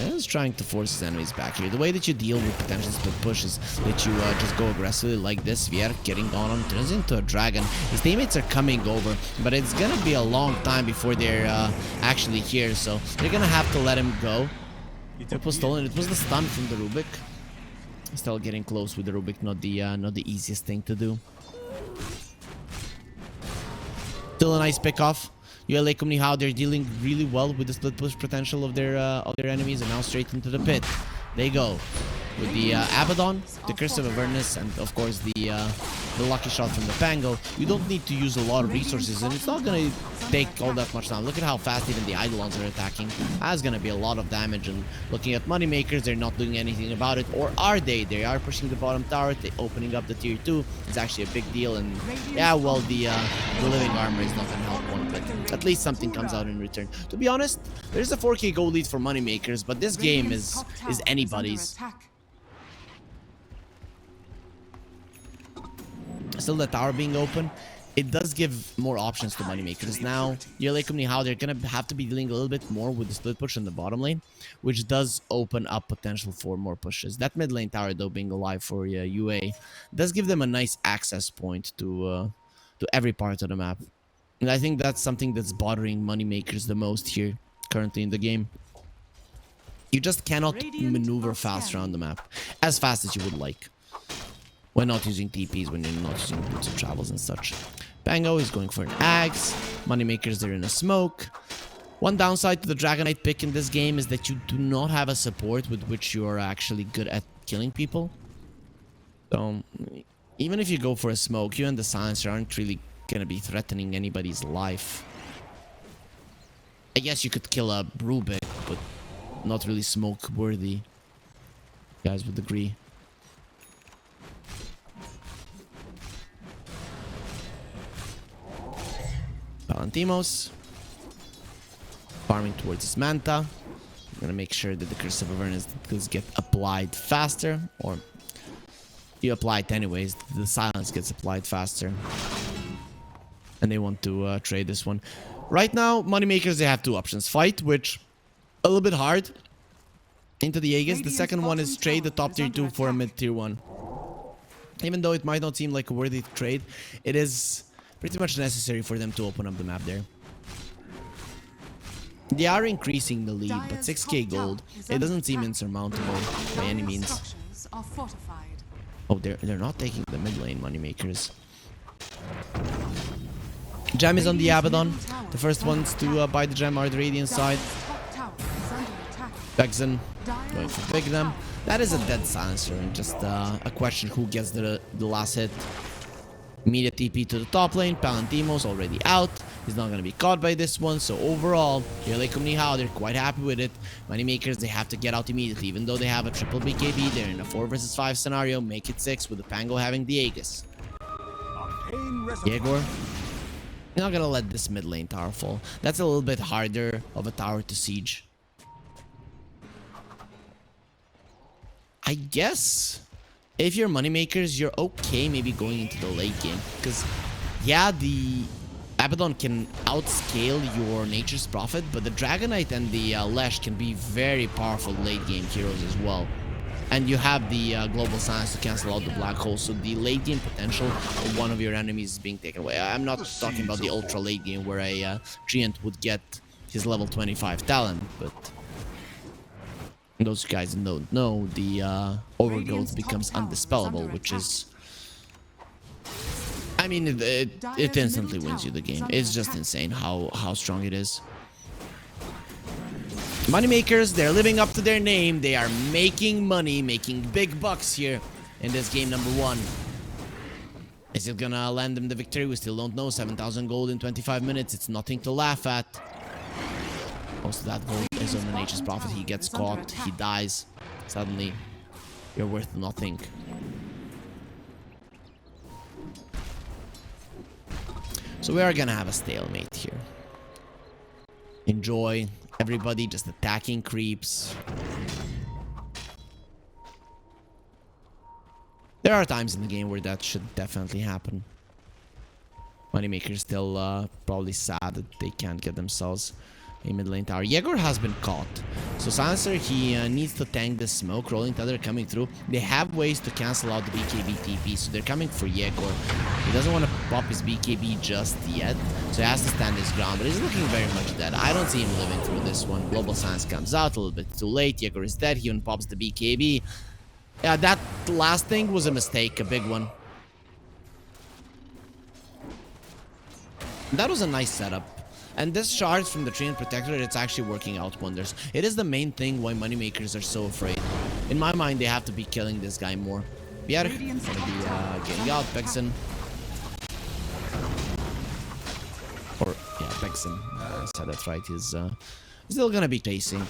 is trying to force his enemies back here. The way that you deal with potential split push is that you just go aggressively like this. Vier getting on him, turns into a dragon. His teammates are coming over, but it's gonna be a long time before they're actually here, so they're gonna have to let him go. What was stolen? It was the stun from the Rubik. Still getting close with the Rubik, not the easiest thing to do. Still a nice pick off. UALEIKUMNIHAO, they're dealing really well with the split push potential of their enemies, and now straight into the pit. They go with the Abaddon, the Curse of Avernus, and of course the lucky shot from the Pango. You don't need to use a lot of resources, and it's not gonna take all that much time. Look at how fast even the Eidolons are attacking. That's gonna be a lot of damage, and looking at Moneymakers, they're not doing anything about it. Or are they? They are pushing the bottom tower, opening up the tier 2. It's actually a big deal, and yeah, well, the living armor is not gonna help one, but at least something comes out in return. To be honest, there's a 4k gold lead for Moneymakers, but this game is anybody's. Still the tower being open, it does give more options to Moneymakers. Now, UALEIKUMNIHAO, they're gonna have to be dealing a little bit more with the split push in the bottom lane, which does open up potential for more pushes. That mid lane tower, though, being alive for UA, does give them a nice access point to every part of the map. And I think that's something that's bothering Moneymakers the most here, currently in the game. You just cannot maneuver fast around the map, as fast as you would like, when not using TPs, when you're not using routes of travels and such. Pango is going for an axe. Moneymakers, they're in a smoke. One downside to the Dragonite pick in this game is that you do not have a support with which you are actually good at killing people. So, even if you go for a smoke, you and the Silencer aren't really gonna be threatening anybody's life. I guess you could kill a Rubik, but not really smoke worthy. You guys would agree. Palantimos farming towards his Manta. I'm gonna make sure that the Curse of Avernus does get applied faster, or you apply it anyways. The silence gets applied faster, and they want to trade this one. Right now, Moneymakers, they have two options: fight, which a little bit hard, into the Aegis. The second one is trade the top tier 2 for a mid tier 1. Even though it might not seem like a worthy trade, it is pretty much necessary for them to open up the map there. They are increasing the lead, but 6k gold, it doesn't seem insurmountable by any means. Oh, they're not taking the mid lane, Moneymakers. Gem is on the Abaddon. The first ones to buy the gem are the Radiant side. Vexen going to pick them. That is a dead Silencer, and just a question who gets the last hit. Immediate TP to the top lane. Palantimos already out. He's not going to be caught by this one. So overall, UALEIKUMNIHAO, they're quite happy with it. Moneymakers, they have to get out immediately. Even though they have a triple BKB, they're in a 4 versus 5 scenario. Make it 6 with the Pango having the Aegis. Yegor, you're not going to let this mid lane tower fall. That's a little bit harder of a tower to siege. I guess if you're Moneymakers, you're okay maybe going into the late game. Because, yeah, the Abaddon can outscale your Nature's Prophet, but the Dragonite and the Lesh can be very powerful late game heroes as well. And you have the Global Silence to cancel out the Black Hole, so the late game potential of one of your enemies is being taken away. I'm not talking about the ultra late game where a Treant would get his level 25 talent, but those guys don't know, the Overgrowth becomes undispellable, which is... I mean, it instantly wins you the game. It's just insane how strong it is. Moneymakers, they're living up to their name. They are making money, making big bucks here in this game number 1. Is it gonna land them the victory? We still don't know. 7,000 gold in 25 minutes. It's nothing to laugh at. Most of that gold is on the Nature's Prophet. He gets caught, he dies. Suddenly, you're worth nothing. So we are gonna have a stalemate here. Enjoy. Everybody just attacking creeps. There are times in the game where that should definitely happen. MoneyMakers still probably sad that they can't get themselves a mid lane tower. Yegor has been caught. So Silencer, he needs to tank the smoke. Rolling Tether coming through. They have ways to cancel out the BKB TP, so they're coming for Yegor. He doesn't want to pop his BKB just yet, so he has to stand his ground, but he's looking very much dead. I don't see him living through this one. Global Silence comes out a little bit too late. Yegor is dead. He even pops the BKB. Yeah, that last thing was a mistake, a big one. That was a nice setup. And this shard from the Treant Protectorate, it's actually working out wonders. It is the main thing why MoneyMakers are so afraid. In my mind, they have to be killing this guy more. Bjerg gonna be getting out. Bexon. Or, yeah, Bexon. I said that right. He's still gonna be chasing.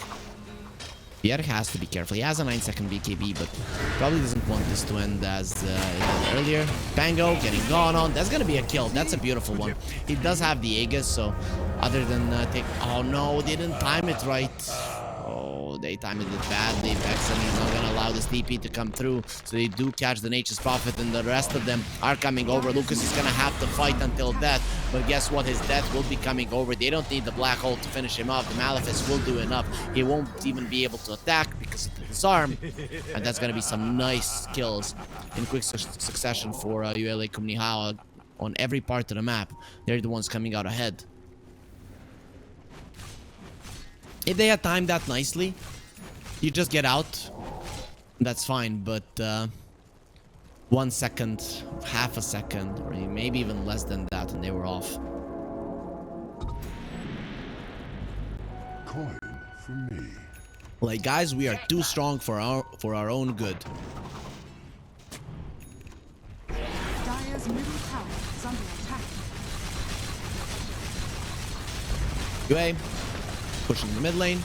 Bjerg has to be careful. He has a 9-second BKB, but probably doesn't want this to end as it did earlier. Bango getting gone on. That's going to be a kill. That's a beautiful one. He does have the Aegis, so other than take... Oh, no. They didn't time it right. Oh, they timed it badly. Bexon is not going to allow this TP to come through. So they do catch the Nature's Prophet, and the rest of them are coming over. Lucas is going to have to fight until death. But guess what? His death will be coming over. They don't need the Black Hole to finish him off. The Malefice will do enough. He won't even be able to attack because of the disarm. And that's going to be some nice kills in quick succession for UALEIKUMNIHAO on every part of the map. They're the ones coming out ahead. If they had timed that nicely, you just get out. That's fine, but 1 second, half a second, or maybe even less than that, and they were off. Coin for me. Like, guys, we are too strong for our own good. Dire's middle tower is under attack. UA pushing the mid lane.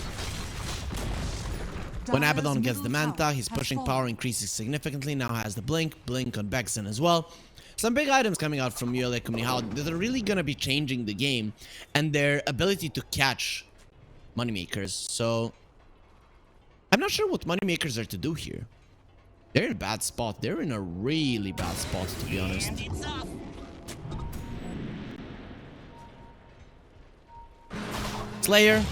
When Dire's Abaddon gets the middle Manta, tower his has pushing fallen. power increases significantly. Now has the Blink on Bexon as well. Some big items coming out from UALEIKUMNIHAO that are really going to be changing the game and their ability to catch MoneyMakers. So I'm not sure what MoneyMakers are to do here. They're in a bad spot. They're in a really bad spot, to be honest. Slayer.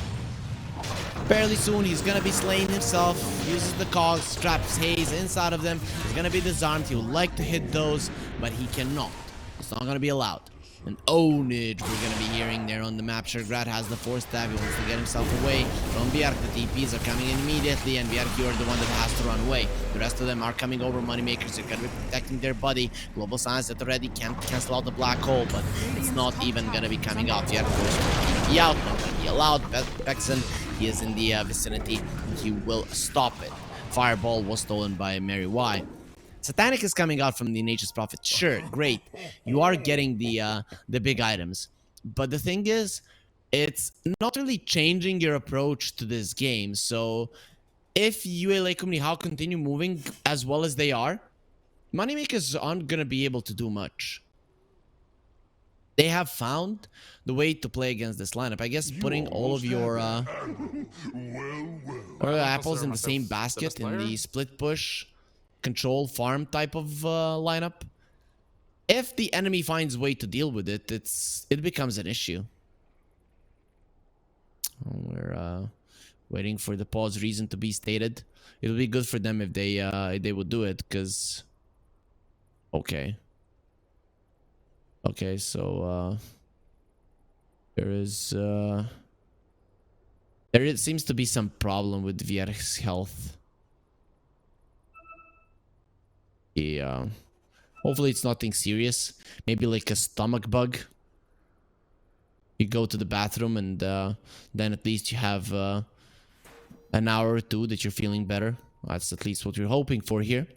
Fairly soon, he's gonna be slaying himself. Uses the cogs, traps Haze inside of them. He's gonna be disarmed. He would like to hit those, but he cannot. It's not gonna be allowed. An ownage we're gonna be hearing there on the map. Shergrad has the force stab. He wants to get himself away from Bjerg. The TPs are coming in immediately, and Bjerg, you are the one that has to run away. The rest of them are coming over. MoneyMakers are gonna be protecting their buddy. Global Silence at the ready. Can't cancel out the black hole, but it's not even gonna be coming out. Bjerg goes for TP out. Not gonna be allowed. Bexon, he is in the vicinity. He will stop it. Fireball was stolen by Mary Y. Satanic is coming out from the Nature's Prophet. Sure, great. You are getting the big items. But the thing is, it's not really changing your approach to this game. So if UALEIKUMNIHAO continue moving as well as they are, MoneyMakers aren't going to be able to do much. They have found the way to play against this lineup. I guess putting all of your apples in the same basket in the split push control farm type of lineup. If the enemy finds a way to deal with it, it becomes an issue. We're waiting for the pause reason to be stated. It would be good for them if they would do it, because okay, so there seems to be some problem with Bjerg's health. Yeah, hopefully it's nothing serious. Maybe like a stomach bug. You go to the bathroom, and then at least you have an hour or two that you're feeling better. That's at least what we're hoping for here.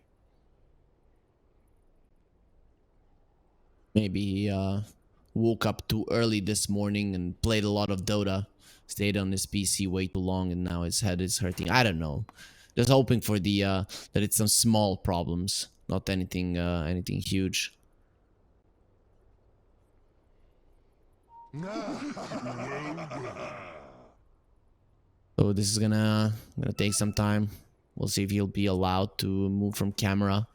Maybe he woke up too early this morning and played a lot of Dota. Stayed on his PC way too long, and now his head is hurting. I don't know. Just hoping for the that it's some small problems, not anything huge. So this is gonna take some time. We'll see if he'll be allowed to move from camera.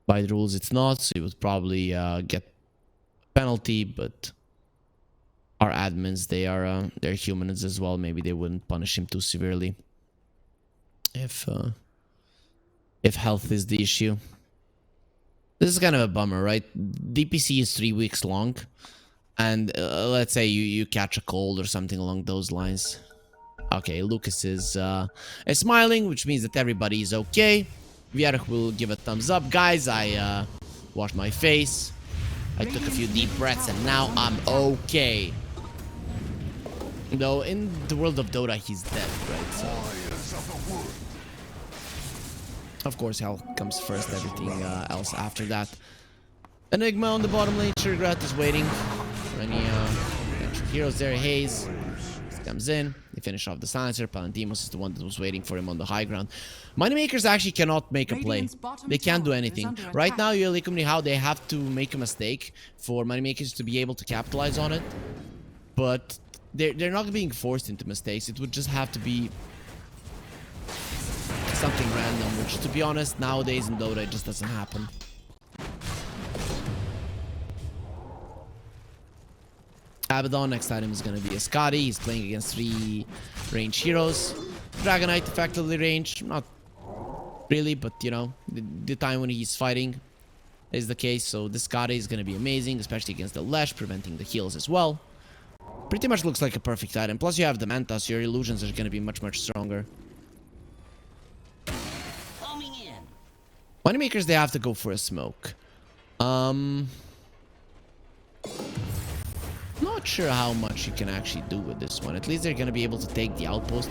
By the rules, it's not, so he would probably get penalty, but our admins, they're humans as well. Maybe they wouldn't punish him too severely if health is the issue. This is kind of a bummer, right? DPC is 3 weeks long, and let's say you catch a cold or something along those lines. Okay, Lucas is smiling, which means that everybody is okay. Vierch will give a thumbs up. Guys, I washed my face. I took a few deep breaths, and now I'm okay. Though in the world of Dota, he's dead, right? So, of course, health comes first, everything else after that. Enigma on the bottom lane. Sugargrat is waiting for any extra heroes there. Hayes comes in. They finish off the silencer. Palantimos is the one that was waiting for him on the high ground. MoneyMakers actually cannot make a play. They can't do anything. Right now, UALEIKUMNIHAO, they have to make a mistake for MoneyMakers to be able to capitalize on it. But they're not being forced into mistakes. It would just have to be something random, which, to be honest, nowadays in Dota, it just doesn't happen. Abaddon, next item is going to be a Scotty. He's playing against 3 range heroes. Dragonite, effectively range. Not really, but, you know, the time when he's fighting is the case. So this Scotty is going to be amazing, especially against the Lash, preventing the heals as well. Pretty much looks like a perfect item. Plus, you have the Manta, so your illusions are going to be much, much stronger. MoneyMakers, they have to go for a smoke. Not sure how much you can actually do with this one. At least they're going to be able to take the outpost.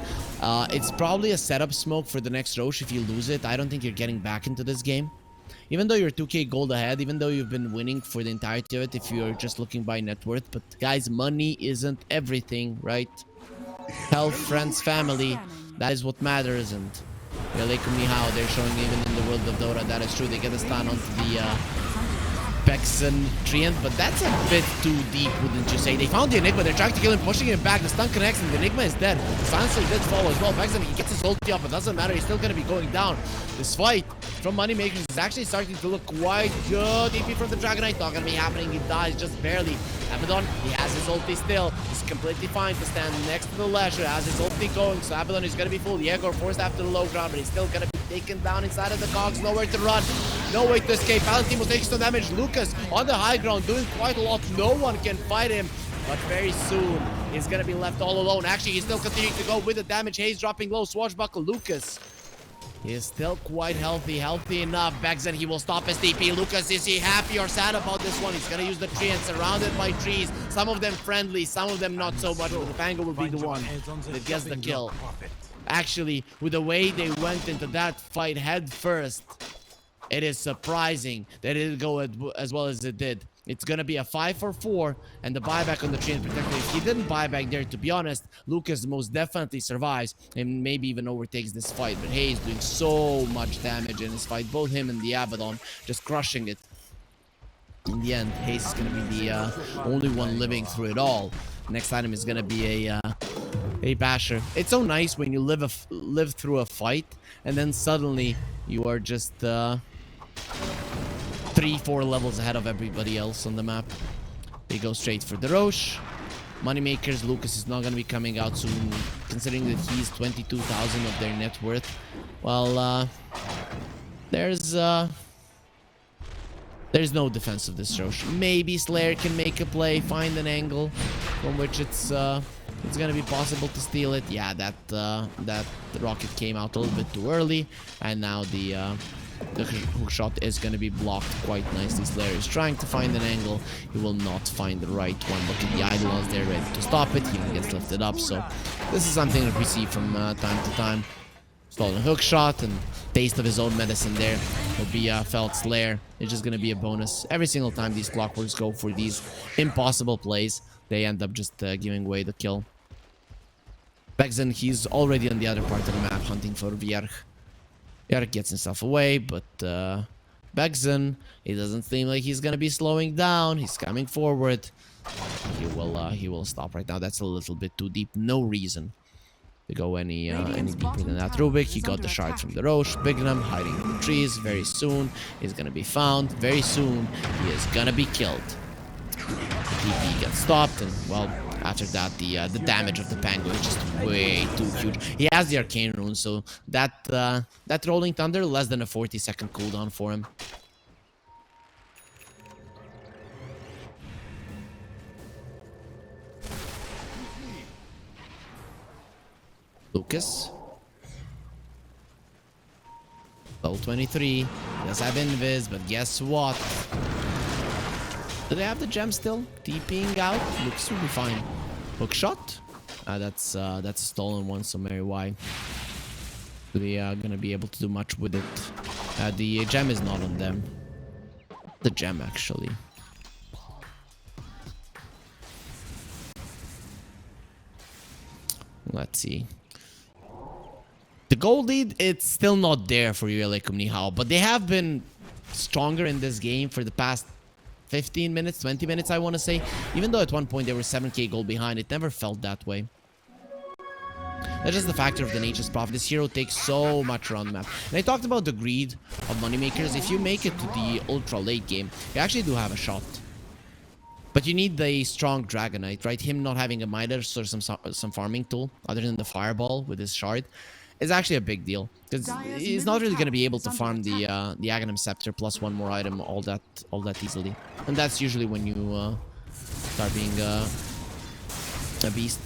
It's probably a setup smoke for the next Roche. If you lose it, I don't think you're getting back into this game. Even though you're 2k gold ahead, even though you've been winning for the entirety of it, if you're just looking by net worth. But guys, money isn't everything, right? Health, friends, family, that is what matters. And UALEIKUMNIHAO, they're showing even in the world of Dota that is true. They get a stun onto the Bexen Treant, but that's a bit too deep, wouldn't you say? They found the Enigma, they're trying to kill him, pushing him back. The stun connects, and the Enigma is dead. The Silencer did follow as well. Bexen, he gets his ulti up, it doesn't matter, he's still gonna be going down. This fight from MoneyMakers is actually starting to look quite good. DP from the Dragonite, not gonna be happening, he dies just barely. Abaddon, he has his ulti still. He's completely fine to stand next to the Lasher, has his ulti going, so Abaddon is gonna be full. Yegor forced after the low ground, but he's still gonna be taken down inside of the cogs, nowhere to run, no way to escape. Palantimos takes some damage. Lucas on the high ground doing quite a lot. No one can fight him, but very soon he's gonna be left all alone. Actually, he's still continuing to go with the damage. Hayes dropping low. Swashbuckle. Lucas is still quite healthy enough. Bexen, he will stop his TP. Lucas, is he happy or sad about this one? He's gonna use the tree and surrounded by trees. Some of them friendly, some of them not so much. But the Pango will be the one that gets the kill. Actually, with the way they went into that fight head first, it is surprising that it didn't go as well as it did. It's gonna be a 5-for-4, and the buyback on the train, particularly if he didn't buy back there, to be honest, Lucas most definitely survives and maybe even overtakes this fight. But Hayes doing so much damage in this fight, both him and the Abaddon just crushing it. In the end, Hayes is gonna be the only one living through it all. Next item is gonna be a basher. It's so nice when you live through a fight and then suddenly you are just 3-4 levels ahead of everybody else on the map. They go straight for the Roche. MoneyMakers, Lucas is not going to be coming out soon, considering that he's 22,000 of their net worth. Well, there's no defense of this Roche. Maybe Slayer can make a play, find an angle from which it's gonna be possible to steal it. Yeah, that rocket came out a little bit too early, and now the hook shot is gonna be blocked quite nicely. Slayer is trying to find an angle. He will not find the right one. Look at the Eidolons, they're ready to stop it. He even gets lifted up. So this is something that we see from time to time. Stolen hook shot and taste of his own medicine there will be felt. Slayer. It's just gonna be a bonus every single time these Clockworks go for these impossible plays. They end up just giving away the kill. Bexen, he's already on the other part of the map hunting for Vierch. Vierch gets himself away, but Bexen, it doesn't seem like he's gonna be slowing down. He's coming forward. He will stop right now. That's a little bit too deep. No reason to go any deeper than that. Rubik, he got the shard from the Roche. Bignum hiding in the trees. Very soon, he's gonna be found. Very soon, he is gonna be killed. The TP gets stopped, and well, after that, the damage of the Pango is just way too huge. He has the Arcane Rune, so that Rolling Thunder, less than a 40-second cooldown for him. Lucas. Level 23. He does have Invis, but guess what? Do they have the gem still? TPing out? Lucas will be fine. Hook shot? That's a stolen one, so Mary why? They are gonna be able to do much with it. The gem is not on them. The gem actually. Let's see. The gold lead, it's still not there for UALEIKUMNIHAO, but they have been stronger in this game for the past 15 minutes, 20 minutes, I want to say. Even though at one point they were 7k gold behind, it never felt that way. That's just the factor of the Nature's Prophet. This hero takes so much around the map. And I talked about the greed of Moneymakers. If you make it to the ultra late game, you actually do have a shot. But you need the strong Dragonite, right? Him not having a Midas or some farming tool other than the Fireball with his shard is actually a big deal, because he's not really going to be able to farm the Aghanim Scepter plus one more item all that easily. And that's usually when you start being a beast.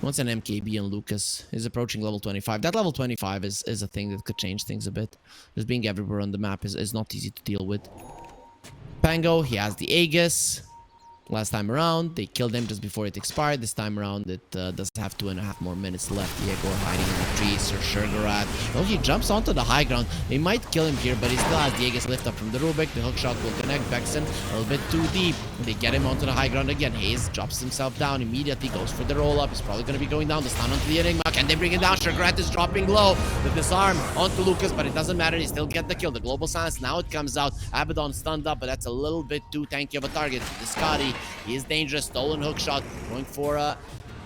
Once an MKB and Lucas is approaching level 25. That level 25 is a thing that could change things a bit. Just being everywhere on the map is not easy to deal with. Pango, he has the Aegis. Last time around, they killed him just before it expired. This time around, it does have 2.5 more minutes left. Yegor hiding in the trees, Sir Sugarat. Oh, he jumps onto the high ground. They might kill him here, but he still has the Aegis lift up from the Rubik. The hookshot will connect Vexen a little bit too deep. They get him onto the high ground again. Hayes drops himself down immediately, goes for the roll up. He's probably going to be going down. The stun onto the Enigma. Can they bring it down? Sugarat is dropping low. The disarm onto Lucas, but it doesn't matter. He still get the kill. The global silence, now it comes out. Abaddon stunned up, but that's a little bit too tanky of a target. The Scotty, he is dangerous. Stolen hook shot going for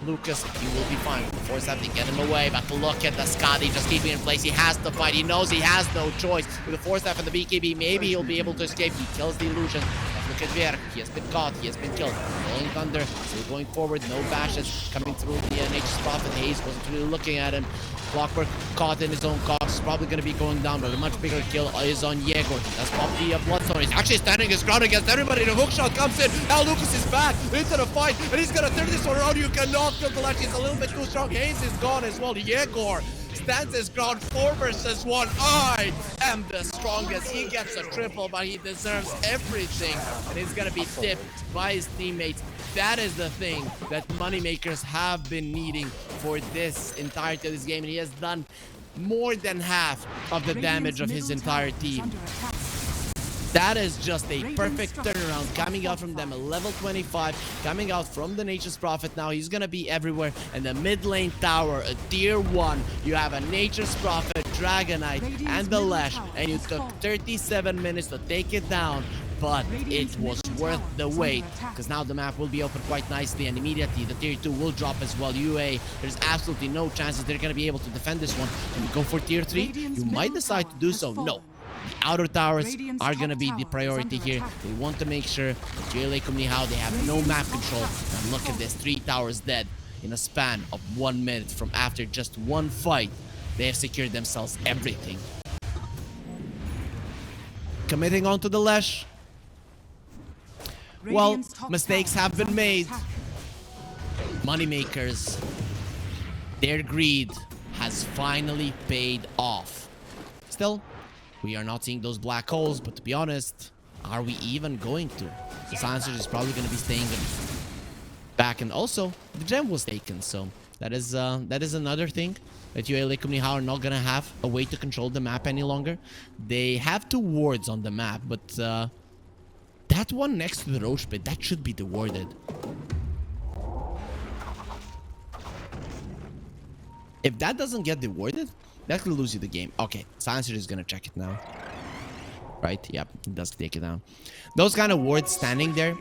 Lucas. He will be fine. The force have to get him away, but look at the Scotty just keeping in place. He has to fight. He knows he has no choice. With the force staff and the BKB, maybe he'll be able to escape. He kills the illusion. Look at Ver. He has been caught. He has been killed. Rolling Thunder still going forward. No bashes coming through the Nature's Prophet. Hayes wasn't really looking at him. Clockwork caught in his own cox. Probably going to be going down, but a much bigger kill is on Yegor. That's pop the Bloodstone. He's actually standing his ground against everybody. The hookshot comes in. Now Lucas is back into the fight, and he's going to turn this one around. You cannot kill the Ledge. He's a little bit too strong. Hayes is gone as well. Yegor stands his ground 4 versus 1. I am the strongest. He gets a triple, but he deserves everything, and he's going to be tipped by his teammates. That is the thing that Moneymakers have been needing for this entirety of this game, and he has done more than half of the damage of his entire team. That is just a perfect turnaround coming out from them, a level 25, coming out from the Nature's Prophet. Now he's gonna be everywhere, and the mid lane tower, a tier 1, you have a Nature's Prophet, Dragonite, and the Lash, and you took 37 minutes to take it down. But it was worth the wait, because now the map will be open quite nicely, and immediately the tier 2 will drop as well. UA, there's absolutely no chances they're going to be able to defend this one. Can you go for tier 3? You might decide to do so. No. The outer towers are going to be the priority here. They want to make sure that UALEIKUMNIHAO, they have no map control. And look at this, 3 towers dead in a span of 1 minute from after just one fight. They have secured themselves everything. Committing onto the Lesh. Well, mistakes have been made. Moneymakers, their greed has finally paid off. Still, we are not seeing those black holes, but to be honest, are we even going to? The silencer is probably going to be staying back, and also the gem was taken, so that is another thing that UALEIKUMNIHAO are not going to have a way to control the map any longer. They have 2 wards on the map, but that one next to the Roche pit, that should be dewarded. If that doesn't get dewarded, that could lose you the game. Okay, Silencer is gonna check it now. Right? Yep, it does take it down. Those kind of wards standing there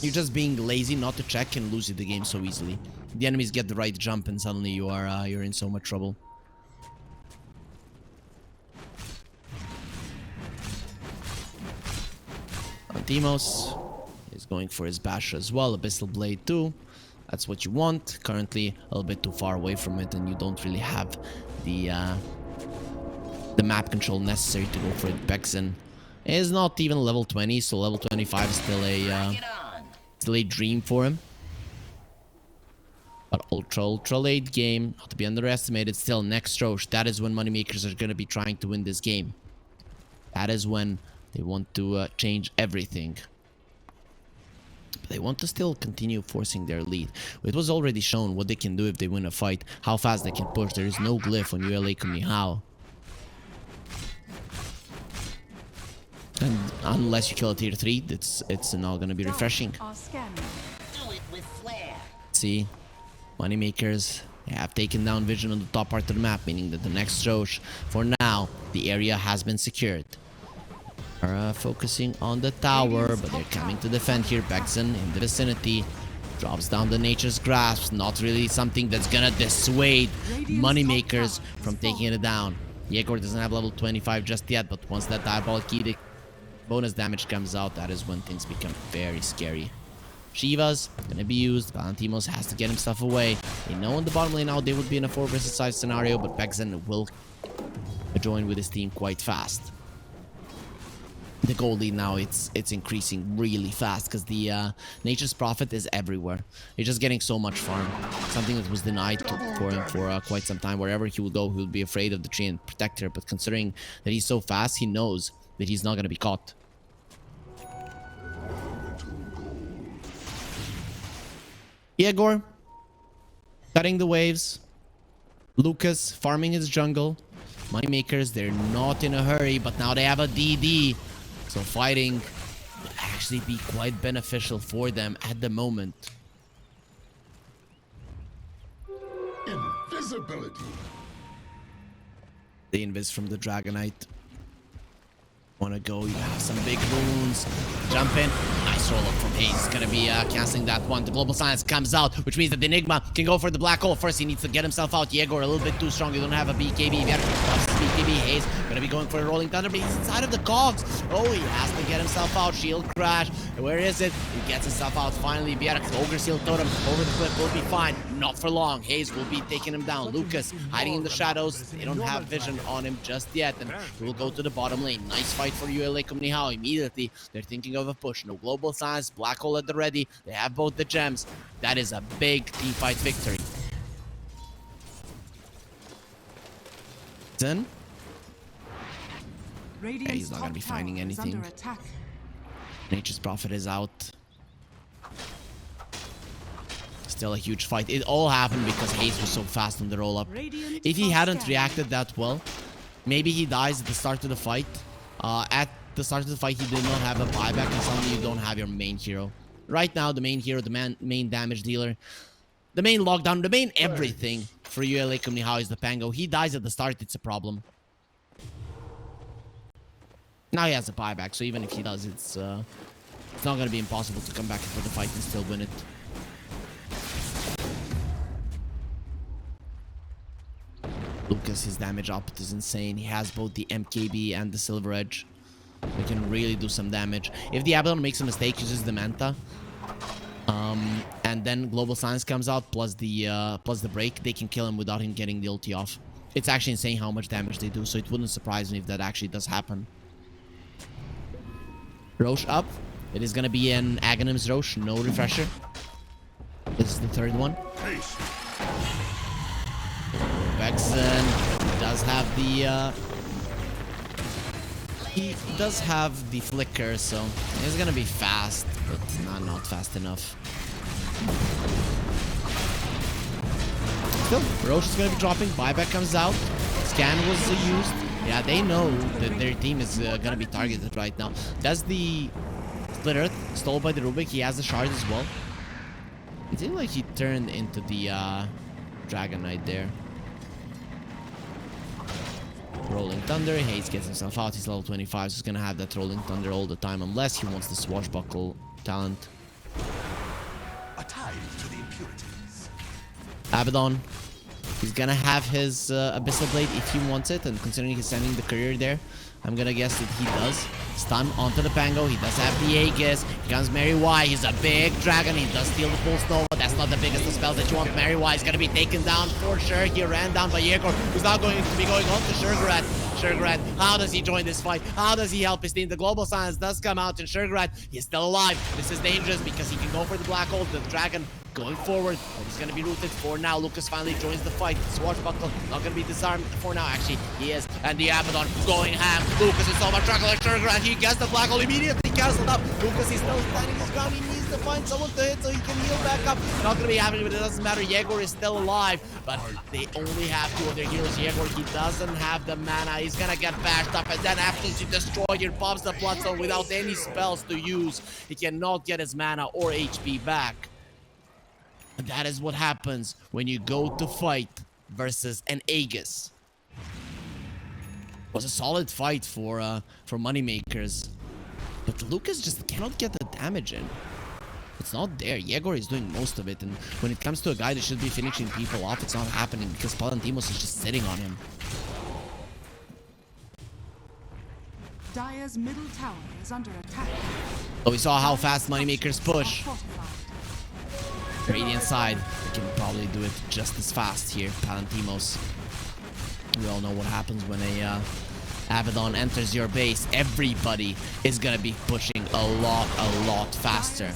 You're just being lazy not to check and lose the game so easily. The enemies get the right jump and suddenly you're in so much trouble. Antimos is going for his bash as well. Abyssal Blade too. That's what you want. Currently a little bit too far away from it, and you don't really have the map control necessary to go for it. Bexen is not even level 20, so level 25 is still a dream for him. But ultra late game, not to be underestimated. Still, next Roche, that is when Moneymakers are going to be trying to win this game. That is when they want to change everything. But they want to still continue forcing their lead. It was already shown what they can do if they win a fight, how fast they can push. There is no glyph on UALEIKUMNIHAO. And unless you kill a tier 3, it's not going to be refreshing. See, Moneymakers, they have taken down vision on the top part of the map, meaning that the next Roche, for now, the area has been secured. Are focusing on the tower, but they're coming to defend here. Bexen in the vicinity drops down the Nature's Grasp. Not really something that's gonna dissuade Moneymakers from taking it down. Yegor doesn't have level 25 just yet, but once that Diabolic Edict bonus damage comes out, that is when things become very scary. Shiva's gonna be used. Valentimos has to get himself away. They know in the bottom lane now they would be in a 4 versus 5 scenario, but Bexen will join with his team quite fast. The gold lead now, it's increasing really fast because the Nature's Prophet is everywhere. He's just getting so much farm. Something that was denied for him for quite some time. Wherever he will go, he will be afraid of the tree and protect her. But considering that he's so fast, he knows that he's not going to be caught. Yegor cutting the waves. Lucas farming his jungle. Moneymakers, they're not in a hurry, but now they have a DD. So fighting will actually be quite beneficial for them at the moment. Invisibility. The invis from the Dragonite. Wanna go, you have some big wounds. Jump in. Nice roll up from Hayes. Gonna be canceling that one. The Global Silence comes out, which means that the Enigma can go for the Black Hole. First, he needs to get himself out. Yegor a little bit too strong. You don't have a BKB. BKB. Hayes gonna be going for a Rolling Thunder, but he's inside of the cogs. Oh, he has to get himself out. Shield crash. Where is it? He gets himself out finally. Bjerg, Ogre Seal Totem over the cliff will be fine. Not for long. Hayes will be taking him down. Lucas hiding in the shadows. They don't have vision on him just yet, and we will go to the bottom lane. Nice fight for UALEIKUMNIHAO. Immediately, they're thinking of a push. No Global Silence, Black Hole at the ready. They have both the gems. That is a big team fight victory. Then, yeah, he's not going to be finding anything. Nature's Prophet is out. Still a huge fight. It all happened because Hayes was so fast on the roll-up. If he hadn't reacted that well, maybe he dies at the start of the fight. At the start of the fight, he did not have a buyback, and suddenly you don't have your main hero. Right now, the main hero, the main damage dealer, the main lockdown, the main everything for UALEIKUMNIHAO is the Pango. He dies at the start, it's a problem. Now he has a buyback, so even if he does, it's not going to be impossible to come back for the fight and still win it. Lucas, his damage output is insane. He has both the MKB and the Silver Edge. He can really do some damage. If the Abaddon makes a mistake, uses the Manta, and then Global Silence comes out, plus the break, they can kill him without him getting the ulti off. It's actually insane how much damage they do, so it wouldn't surprise me if that actually does happen. Roche up. It is going to be an Aghanim's Roche, no refresher. This is the third one. Bexen does have the he does have the flicker, so he's gonna be fast, but not fast enough. Still, Roche is gonna be dropping. Buyback comes out. Scan was used. Yeah, they know that their team is gonna be targeted right now. Does the Split Earth stole by the Rubik? He has the shard as well. It seemed like he turned into the Dragon Knight there. Rolling Thunder. Hayes gets himself out. He's level 25, so he's gonna have that Rolling Thunder all the time, unless he wants the Swashbuckle talent. tied to the impurities. Abaddon, he's gonna have his Abyssal Blade if he wants it, and considering he's sending the courier there, I'm gonna guess that he does. Stun onto the Pango, he does have the Aegis. Here comes Mary Y, he's a big dragon, he does steal the Pulse Nova. That's not the biggest of spells that you want. Mary Y is gonna be taken down for sure. He ran down by Yegor, who's now going to be going on to Shurgrat. Shurgrat, how does he join this fight? How does he help his team? The global silence does come out, and Shurgrat, he's still alive. This is dangerous because he can go for the black hole. The dragon going forward, but he's gonna be rooted for now. Lucas finally joins the fight. Swashbuckle not gonna be disarmed for now. Actually, he is. And the Abaddon going ham. Lucas is so much trouble. Shurgrat, he gets the black hole immediately cancelled up. Lucas is still standing his ground. He needs to find someone to hit so he can heal back up. Not gonna be happening, but it doesn't matter. Yegor is still alive, but they only have two of their heroes. Yegor, he doesn't have the mana. He's gonna get bashed up and then absolutely destroyed. He pops the Bloodstone without any spells to use. He cannot get his mana or HP back. And that is what happens when you go to fight versus an Aegis. It was a solid fight for Moneymakers, but Lucas just cannot get the damage in. It's not there. Yegor is doing most of it, and when it comes to a guy that should be finishing people off, it's not happening because Palantimos is just sitting on him. Dire's middle tower is under attack. So we saw how fast Moneymakers push. Radiant side can probably do it just as fast here. Palantimos. We all know what happens when a Abaddon enters your base. Everybody is gonna be pushing a lot faster.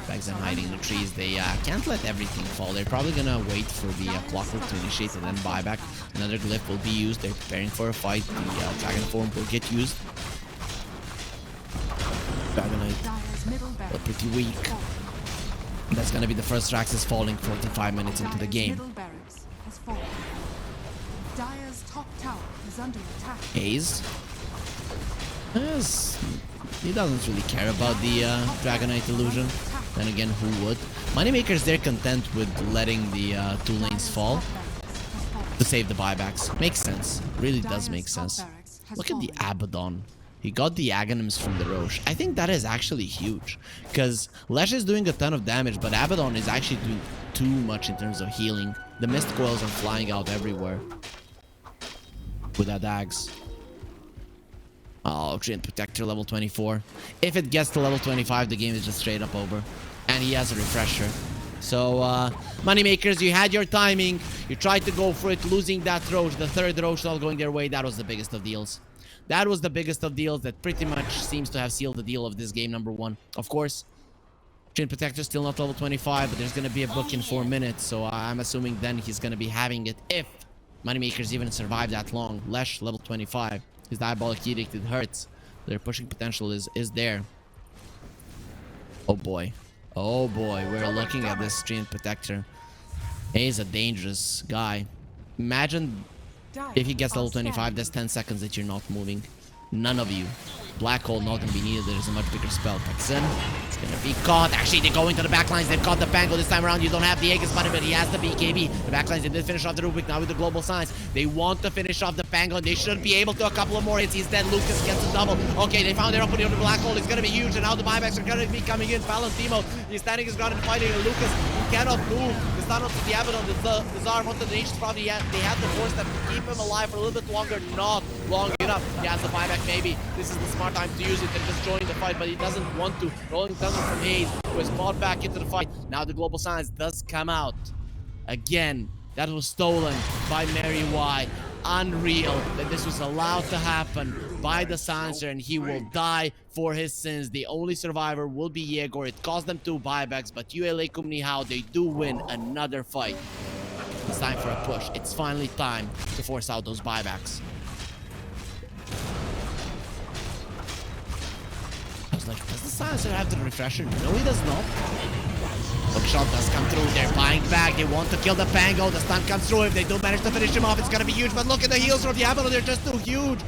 Bags and hiding in the trees. They can't let everything fall. They're probably gonna wait for the clockwork to initiate and then buyback. Another glyph will be used. They're preparing for a fight. The dragon form will get used. Dragonite, but pretty weak. That's gonna be the first Raxus falling 45 minutes into the game. Dire's top tower is under attack. Haze. Yes, he doesn't really care about the Dragonite illusion. Then again, who would? Moneymakers, they're content with letting the two lanes fall to save the buybacks. Makes sense. Really does make sense. Look at the Abaddon. He got the Aghanims from the Roche. I think that is actually huge, because Lesh is doing a ton of damage, but Abaddon is actually doing too much in terms of healing. The mist coils are flying out everywhere with that Ags. Oh, Treant Protector level 24. If it gets to level 25, the game is just straight up over. And he has a refresher. So, Moneymakers, you had your timing. You tried to go for it, losing that Roche. The third Roche not going their way. That was the biggest of deals. That was the biggest of deals that pretty much seems to have sealed the deal of this game, number one. Of course, Treant Protector still not level 25, but there's going to be a book in 4 minutes. So I'm assuming then he's going to be having it if Moneymakers even survive that long. Lesh, level 25. His Diabolic Edict, it hurts. Their pushing potential is there. Oh boy. Oh boy, we're looking at this Treant Protector. He's a dangerous guy. Imagine if he gets level 25, that's 10 seconds that you're not moving. None of you. Black hole not gonna be needed. There's a much bigger spell. Paxin, it's gonna be caught. Actually, they're going to the backlines. They've caught the Pango this time around. You don't have the Aegis button, but he has the BKB. The backlines, they did finish off the Rubik. Now with the global signs, they want to finish off the Pango. They should be able to. A couple of more hits. He's dead. Lucas gets a double. Okay, they found their opening on the black hole. It's gonna be huge, and now the buybacks are gonna be coming in. Palantimo, he's standing his ground and fighting. And Lucas, he cannot move. The stun onto the Abaddon. The Tsar wanted the Ancients probably. They had to force them to keep him alive for a little bit longer. Not long enough. He has the buyback. Maybe this is the smart time to use it and just join the fight, but he doesn't want to. Rolling Thunder from Haze, who has fought back into the fight. Now the global silence does come out. Again, that was stolen by Mary Y. Unreal that this was allowed to happen by the silencer, and he will die for his sins. The only survivor will be Yegor. It cost them 2 buybacks, but UALEIKUMNIHAO, they do win another fight. It's time for a push. It's finally time to force out those buybacks. I was like, does the silencer have the refresher? No, he does not. Hookshot does come through. They're buying back. They want to kill the Pango. The stun comes through. If they do manage to finish him off, it's going to be huge. But look at the heals from the Abaddon. They're just too huge.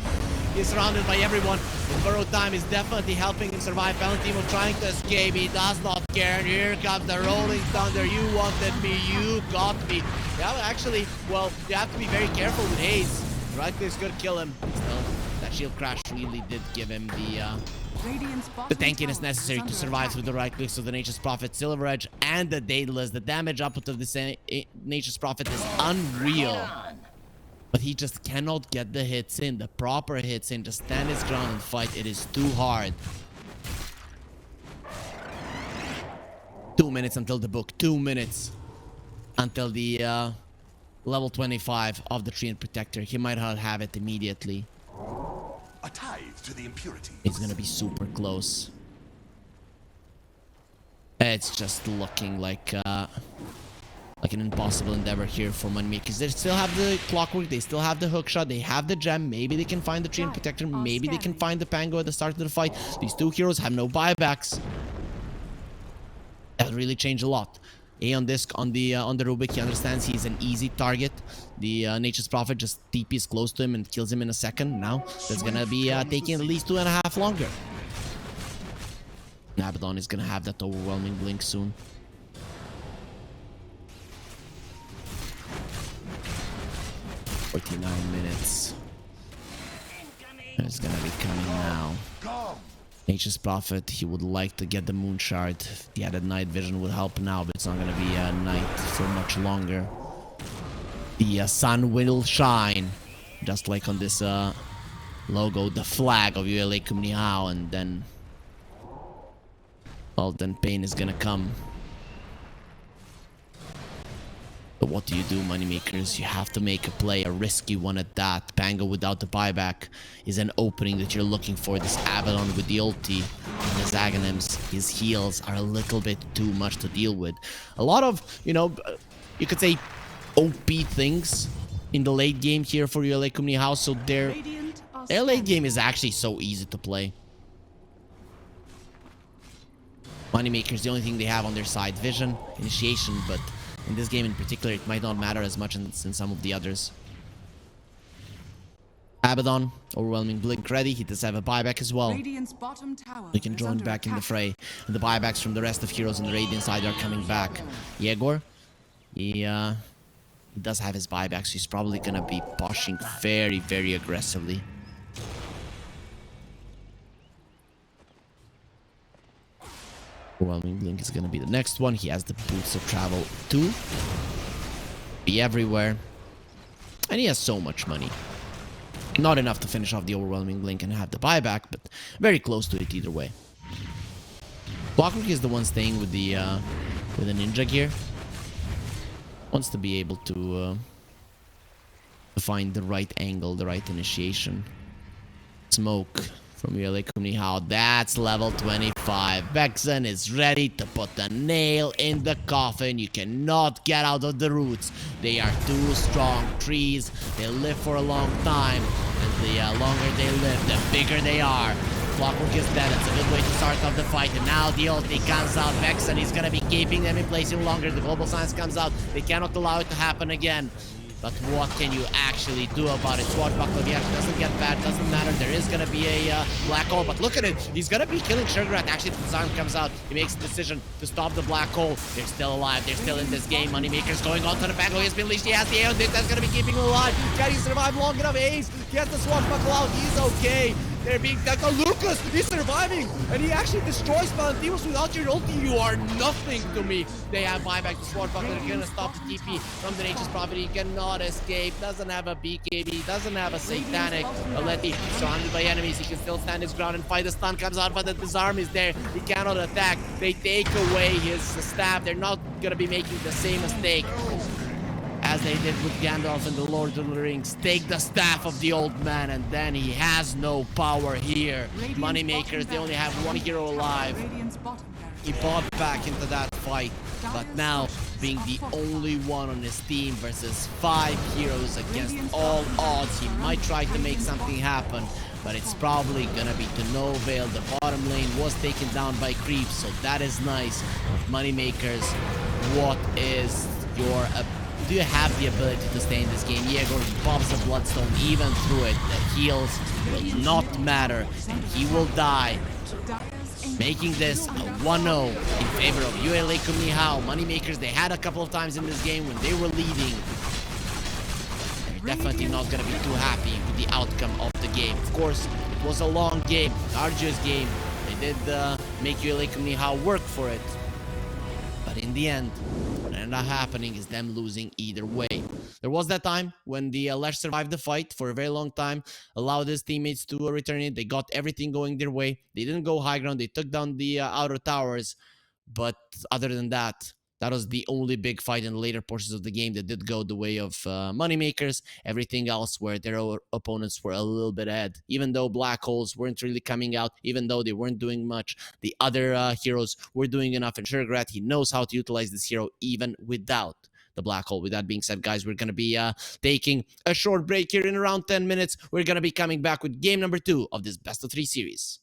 He's surrounded by everyone. The burrow time is definitely helping him survive. Palantimo trying to escape. He does not care. And here comes the Rolling Thunder. You wanted me. You got me. Yeah, actually, well, you have to be very careful with Haze. Right click's going to kill him. Still, that that shield crash really did give him Radiant's the bottom tankiness tower necessary is to under survive attack. through the right clicks of the Nature's Prophet, Silver Edge, and the Daedalus. The damage output of this Nature's Prophet is unreal. But he just cannot get the hits in, the proper hits in, just stand his ground and fight. It is too hard. 2 minutes until the book. 2 minutes until the level 25 of the Treant Protector. He might not have it immediately. A tithe to the impurities. It's gonna be super close. It's just looking like an impossible endeavor here for MoneyMakers. They still have the clockwork, they still have the hookshot, they have the gem. Maybe they can find the Treant Protector, maybe they can find the Pango at the start of the fight. These two heroes have no buybacks. That would really change a lot. A on this on the Rubik, he understands he's an easy target. The Nature's Prophet just TPs close to him and kills him in a second. Now that's gonna be taking at least 2.5 longer. Abaddon is gonna have that overwhelming blink soon. $49 It's gonna be coming now. Nature's Prophet, he would like to get the moon shard. If he had a night vision would help now, but it's not gonna be a night for much longer. The sun will shine, just like on this logo, the flag of UALEIKUMNIHAO, and then, well, then pain is gonna come. But what do you do, MoneyMakers? You have to make a play, a risky one at that. Pango without the buyback is an opening that you're looking for. This Abaddon with the ulti, and the Zaghanim's, his heals are a little bit too much to deal with. A lot of, you know, you could say OP things in the late game here for UALEIKUMNIHAO, so their late game is actually so easy to play. MoneyMakers, the only thing they have on their side, vision, initiation, but in this game in particular, it might not matter as much as in some of the others. Abaddon, overwhelming blink ready. He does have a buyback as well. Radiant's bottom tower We can is join under back in the attack. fray. And the buybacks from the rest of heroes on the Radiant side are coming back. Yegor, he does have his buybacks. So he's probably gonna be pushing very, very aggressively. Overwhelming blink is gonna be the next one. He has the boots of travel too. Be everywhere. And he has so much money. Not enough to finish off the overwhelming blink and have the buyback, but very close to it either way. Clockwork is the one staying with the ninja gear. Wants to be able to find the right angle, the right initiation. Smoke from UALEIKUMNIHAO. That's level 25. Vexen is ready to put the nail in the coffin. You cannot get out of the roots. They are too strong trees. They live for a long time. And the longer they live, the bigger they are. Clockwork is dead. That's a good way to start off the fight. And now the ulti comes out. Vexen is going to be keeping them in place even longer. The global science comes out. They cannot allow it to happen again. But what can you actually do about it? Swashbuckler, yeah, doesn't get bad, doesn't matter. There is going to be a black hole, but look at it. He's going to be killing Sugarrat. Actually, the design comes out. He makes the decision to stop the black hole. They're still alive. They're still in this game. MoneyMakers going on to the Pango. He has been leashed. He has the air. That's going to be keeping him alive. Can he survive long enough? Ace gets the Swashbuckler out. He's okay. They're being taken. Oh, Lucas, he's surviving, and he actually destroys Valentimos. Without your ulti, you are nothing to me. They have buyback to Swashbuckler. They're gonna stop the TP from the Nature's Prophet. He cannot escape. Doesn't have a BKB. Doesn't have a Satanic Alethi. Surrounded by enemies, he can still stand his ground and fight. The stun comes out, but the disarm is there. He cannot attack. They take away his staff. They're not gonna be making the same mistake as they did with Gandalf in the Lord of the Rings. Take the staff of the old man, and then he has no power here. MoneyMakers, they only have one hero alive. Radiant's bottom barracks. He bought back into that fight, but now being the only one on his team versus 5 heroes against all odds, he might try to make something happen, but it's probably gonna be to no avail. The bottom lane was taken down by creeps, so that is nice. MoneyMakers, what is your do you have the ability to stay in this game? Yegor pops the bloodstone even through it. The heals will not matter, and he will die, making this a 1-0 in favor of UALEIKUMNIHAO. MoneyMakers, they had a couple of times in this game when they were leading. definitely not gonna be too happy with the outcome of the game. Of course, it was a long game, arduous game. They did make UALEIKUMNIHAO work for it. But in the end, what ended up happening is them losing either way. There was that time when the Lesh survived the fight for a very long time, allowed his teammates to return it. They got everything going their way. They didn't go high ground. They took down the outer towers. But other than that, that was the only big fight in the later portions of the game that did go the way of MoneyMakers. Everything else where their opponents were a little bit ahead. Even though Black Holes weren't really coming out, even though they weren't doing much, the other heroes were doing enough. And Sugarrat, he knows how to utilize this hero even without the Black Hole. With that being said, guys, we're going to be taking a short break here in around 10 minutes. We're going to be coming back with game number 2 of this best of 3 series.